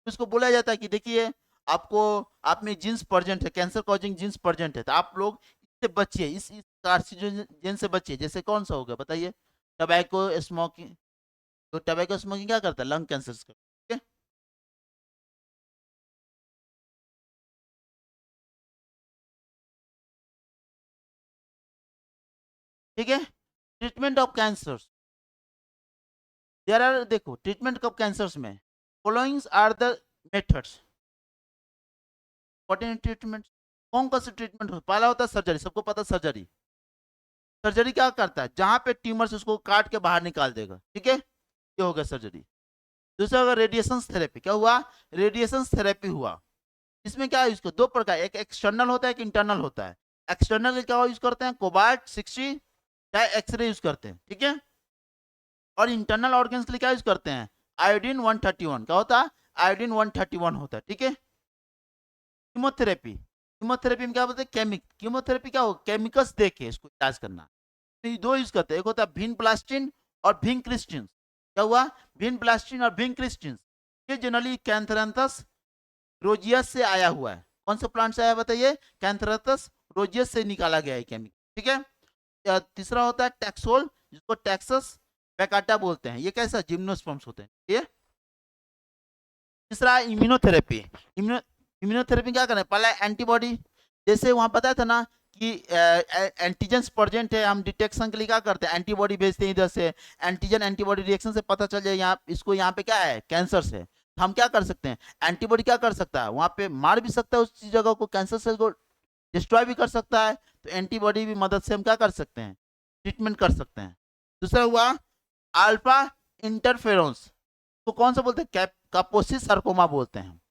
इसको बोला जाता है कि देखिए आपको, आप में जीन्स प्रेजेंट है, कैंसर कॉजिंग जीन्स प्रेजेंट है, तो आप लोग इससे बचिए, इस कार्सिनोजन से बचिए। जैसे कौन सा होगा बताइए, टबैको स्मोकिंग। तो टबैको स्मोकिंग क्या करता है, लंग कैंसर का। ठीक है, ठीक है, treatment of cancer, there are, देखो ट्रीटमेंट ऑफ कैंसर्स में followings are the methods. What treatment, कौन कौन सा ट्रीटमेंट हो, पहला होता है सर्जरी, सबको पता है सर्जरी। सर्जरी क्या करता है, जहां पे ट्यूमर से उसको काट के बाहर निकाल देगा। ठीक है, ये हो गया सर्जरी। दूसरा होगा रेडिएशन थेरेपी। क्या हुआ, रेडिएशन थेरेपी हुआ। इसमें क्या है, इसको दो प्रकार, एक एक्सटर्नल होता है, एक इंटरनल होता है। एक्सटर्नल क्या यूज करते हैं, कोबाल्ट 60 या एक्सरे यूज करते हैं। ठीक है, और इंटरनल ऑर्गन्स के लिए क्या यूज करते हैं, आयोडीन 131। क्या होता है, आयोडीन 131 होता है। ठीक है, कीमोथेरेपी, कीमोथेरेपी में क्या बोलते हैं, कीमोथेरेपी क्या हो, केमिकल्स दे के इसको इलाज करना। तो ये दो यूज करते हैं, एक होता है भिन प्लास्टिन और भिन क्रिस्टिन। क्या हुआ, भिन प्लास्टिन और भिन क्रिस्टिन, ये जनरली कैंथरैंथस रोजियस से आया हुआ है। कौन से प्लांट से आया बताइए? कैंथरैंथस रोजियस से निकाला गया है केमिकल, ठीक है। तीसरा होता है टैक्सोल, जिसको टैक्सस बैकाटा बोलते हैं। ये कैसा जिम्नोस्पर्म्स होते हैं ये। तीसरा इम्यूनोथेरेपी। इम्यूनोथेरेपी क्या करना है? पहला एंटीबॉडी, जैसे वहां पता था ना कि एंटीजेंस प्रेजेंट है, हम डिटेक्शन के लिए क्या करते हैं? एंटीबॉडी भेजते हैं इधर से, एंटीजन एंटीबॉडी रिएक्शन से पता चल जाए यहाँ इसको, यहाँ पे क्या है? कैंसर से। हम क्या कर सकते हैं? एंटीबॉडी क्या कर सकता है? वहां पे मार भी सकता है उस जगह को, कैंसर सेल को डिस्ट्रॉय भी कर सकता है। तो एंटीबॉडी भी मदद से हम क्या कर सकते हैं? ट्रीटमेंट कर सकते हैं। दूसरा हुआ अल्फा इंटरफेरोन्स, तो कौन सा बोलते हैं? कापोसिस सार्कोमा बोलते हैं।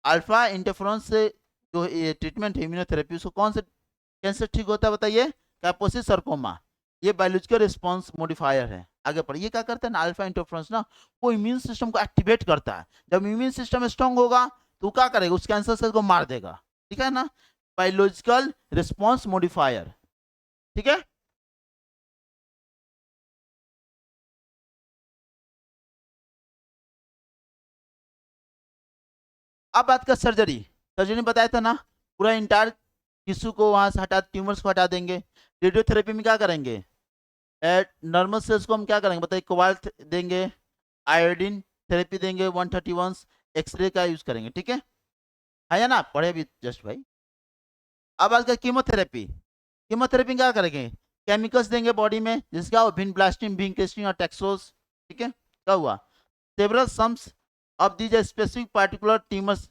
अल्फा इंटरफेरोन्स से जो ये ट्रीटमेंट है इम्यूनोथेरेपी, उसको कौन से कैंसर ठीक होता है बताइए? कापोसिस सार्कोमा। ये बायोलॉजिकल रिस्पांस मॉडिफायर है। आगे पढ़िए, ये क्या करता है ना, अल्फा इंटरफेरोन्स ना, वो इम्यून सिस्टम को एक्टिवेट करता है। जब इम्यून सिस्टम स्ट्रांग होगा तो क्या करेगा? उस कैंसर सेल को मार देगा, ठीक है ना। बायोलॉजिकल रिस्पांस मॉडिफायर, ठीक है। अब बात कर सर्जरी। सर्जरी में बताया था ना, पूरा इंटायर टिश्यू को वहां से हटा, ट्यूमर्स को हटा देंगे। रेडियोथेरेपी में क्या करेंगे? नॉर्मल सेल्स को हम क्या करेंगे बताइए? कोबाल्ट देंगे, आयोडीन थेरेपी देंगे 131, एक्सरे का यूज करेंगे, ठीक है या ना? पढ़े भी जस्ट भाई। अब आज का कीमोथेरेपी। कीमोथेरेपी क्या करेंगे? केमिकल्स देंगे बॉडी में, जिसका क्या हो? विनब्लास्टिन, विंक्रिस्टिन और टैक्सोस, ठीक है। क्या हुआ? Several sums of these specific particular tumors,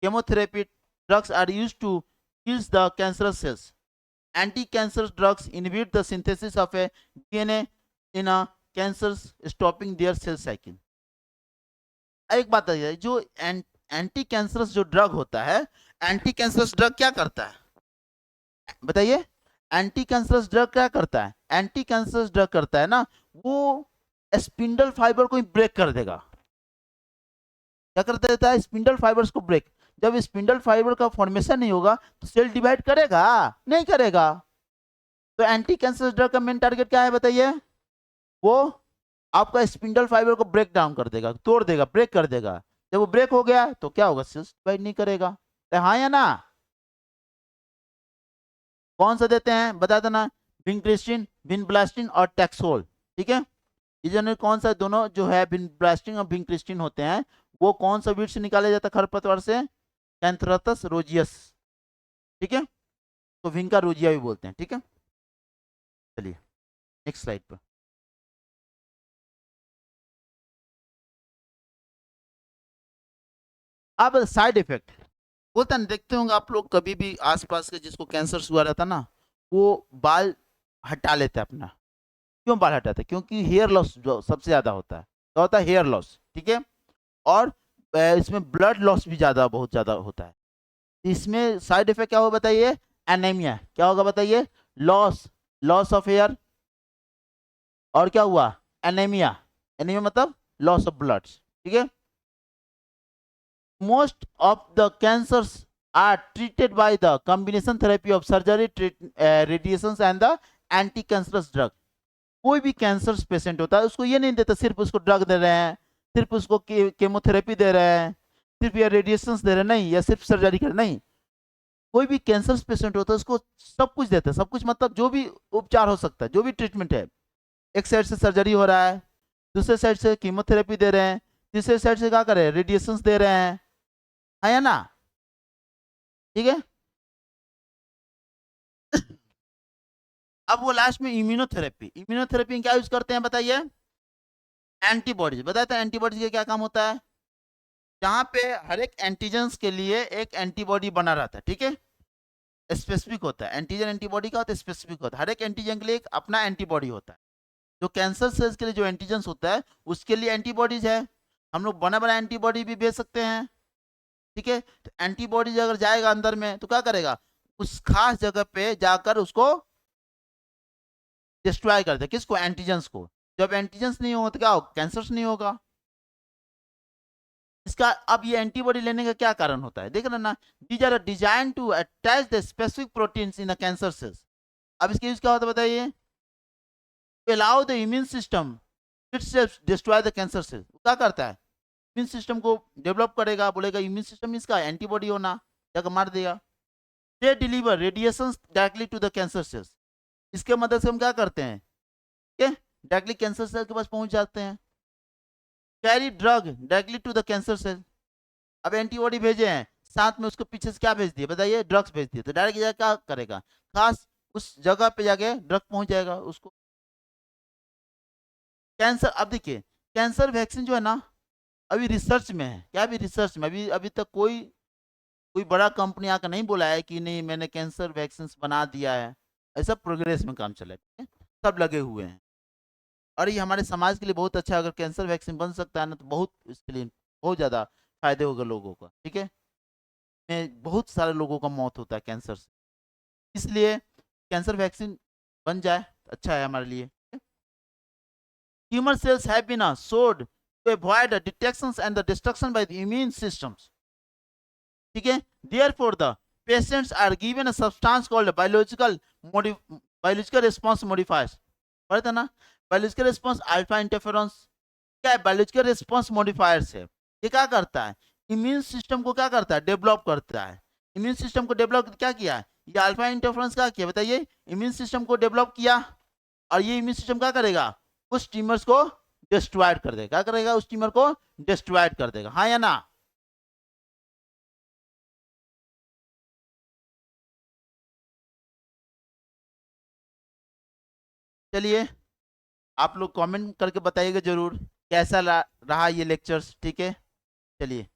chemotherapy drugs are used to kill the cancerous cells. Anti-cancer drugs inhibit the synthesis of a DNA in a cancer, stopping their cell cycle. एक बात है, जो anti cancerous जो drug होता है, anti cancerous drug क्या करता है बताइए? एंटी कैंसरस ड्रग क्या करता है? एंटी कैंसरस ड्रग करता है ना, वो स्पिंडल फाइबर को ब्रेक कर देगा। क्या कर देता है? स्पिंडल फाइबर्स को ब्रेक। जब स्पिंडल फाइबर का फॉर्मेशन नहीं होगा तो सेल डिवाइड करेगा? नहीं करेगा। तो एंटी कैंसर ड्रग का मेन टारगेट क्या है बताइए? वो आपका स्पिंडल फाइबर को ब्रेक डाउन कर देगा, तोड़ देगा, ब्रेक कर देगा। जब वो ब्रेक हो गया तो क्या होगा? सेल्स डिवाइड नहीं करेगा। तो हाँ या ना? कौन सा देते हैं बता देना? विंक्रिस्टिन, विनब्लास्टिन और टैक्सोल, ठीक है। ये जो कौन सा दोनों जो है विनब्लास्टिन और विंक्रिस्टिन होते हैं, वो कौन सा वीड से निकाला जाता है? खरपतवार से, कैंथरैंथस रोजियस, ठीक है। तो विंका रोजिया भी बोलते हैं, ठीक है। चलिए नेक्स्ट स्लाइड पर। अब साइड इफेक्ट बोलते हैं, देखते होंगे आप लोग कभी भी आसपास के जिसको कैंसर हुआ रहता ना, वो बाल हटा लेते हैं अपना। क्यों बाल हटाते हैं? क्योंकि हेयर लॉस जो सबसे ज्यादा होता है। क्या होता है? हेयर लॉस, ठीक है। और इसमें ब्लड लॉस भी ज्यादा, बहुत ज्यादा होता है। इसमें साइड इफेक्ट क्या होगा बताइए? एनीमिया। क्या होगा बताइए? Loss, loss of hair. और क्या हुआ? एनीमिया। एनीमिया मतलब लॉस ऑफ ब्लड, ठीक है। Most of the cancers are treated by the combination therapy of surgery, radiation and the anti cancerous drug. कोई भी कैंसर पेशेंट होता है उसको ये नहीं देता सिर्फ उसको ड्रग दे रहे हैं, सिर्फ उसको केमोथेरेपी दे रहे हैं, सिर्फ या रेडिएशन दे रहे हैं, नहीं, या सिर्फ सर्जरी कर, नहीं। कोई भी कैंसर पेशेंट होता है उसको सब कुछ देते हैं। सब कुछ मतलब जो भी उपचार हो सकता है, जो भी ट्रीटमेंट है। एक साइड से सर्जरी हो रहा है, दूसरे साइड से कीमोथेरेपी दे रहे हैं, तीसरे साइड से क्या कर रहे हैं? रेडिएशन दे रहे हैं, है या ना? ठीक है। अब वो लास्ट में इम्यूनोथेरेपी। इम्यूनोथेरेपी क्या यूज करते हैं बताइए? एंटीबॉडीज। बताते हैं एंटीबॉडीज का क्या काम होता है? जहां पे हर एक एंटीजेंस के लिए एक एंटीबॉडी बना रहता है, ठीक है। स्पेसिफिक होता है एंटीजन, एंटीबॉडी का होता है स्पेसिफिक होता है। हर एक एंटीजन के लिए एक अपना एंटीबॉडी होता है। जो कैंसर सेल्स के लिए जो एंटीजेंस होता है उसके लिए एंटीबॉडीज है। हम लोग बना बना एंटीबॉडी भी भेज सकते हैं, ठीक है। तो एंटीबॉडीज अगर जाएगा अंदर में तो क्या करेगा? उस खास जगह पे जाकर उसको डिस्ट्रॉय कर दे। किसको? एंटीजेंस को। जब एंटीजेंस नहीं होगा तो क्या होगा? कैंसर नहीं होगा। इसका अब ये एंटीबॉडी लेने का क्या कारण होता है? देख रहे ना, these are design to attach the specific proteins in the cancer cells. अब इसका यूज क्या होता है बताइए? allow the immune system itself destroy the cancer cells। क्या करता है? इम्यून सिस्टम को डेवलप करेगा, बोलेगा इम्यून सिस्टम इसका एंटीबॉडी होना, जाकर मार देगा। They deliver radiation directly to the cancer cells. इसके मदद से हम क्या करते हैं, ठीक है, डायरेक्टली कैंसर सेल के पास पहुंच जाते हैं। Carry drug directly to the cancer cell. अब एंटीबॉडी भेजे हैं, साथ में उसको पीछे से क्या भेज दिया बताइए, ड्रग्स भेज दिए, तो डायरेक्ट जाकर क्या करेगा, खास उस जगह पे जाके ड्रग पहुंच जाएगा उसको। कैंसर, अब देखिए कैंसर वैक्सीन जो है ना अभी रिसर्च में है, क्या अभी रिसर्च में, अभी अभी तक कोई कोई बड़ा कंपनी आकर नहीं बोला है कि नहीं मैंने कैंसर वैक्सीन बना दिया है। ऐसा प्रोग्रेस में काम चला है, ठीक है? सब लगे हुए हैं। और ये हमारे समाज के लिए बहुत अच्छा है, अगर कैंसर वैक्सीन बन सकता है ना तो बहुत इसके लिए बहुत ज़्यादा फायदे होगा लोगों का, ठीक है। में बहुत सारे लोगों का मौत होता है कैंसर से, इसलिए कैंसर वैक्सीन बन जाए तो अच्छा है हमारे लिए। Tumor cells have been showed to avoid the detections and the destruction by the immune systems. ठीक है, therefore the patients are given a substance called biological response modifiers। पढ़ा था ना, बायोलॉजिकल रिस्पॉन्स अल्फा इंटरफेरेंस, क्या है biological response modifiers है। ये क्या करता है, इम्यून सिस्टम को क्या करता है, डेवलप करता है। इम्यून सिस्टम को डेवलप क्या किया है, ये अल्फा इंटरफेरेंस क्या किया बताइए, इम्यून सिस्टम को डेवलप किया। और ये इम्यून सिस्टम क्या करेगा, उस ट्यूमर्स को डिस्ट्रॉयड कर देगा, क्या करेगा, उस ट्यूमर को डिस्ट्रॉयड कर देगा, हाँ या ना। चलिए आप लोग कमेंट करके बताइएगा जरूर कैसा रहा ये लेक्चर्स, ठीक है। चलिए।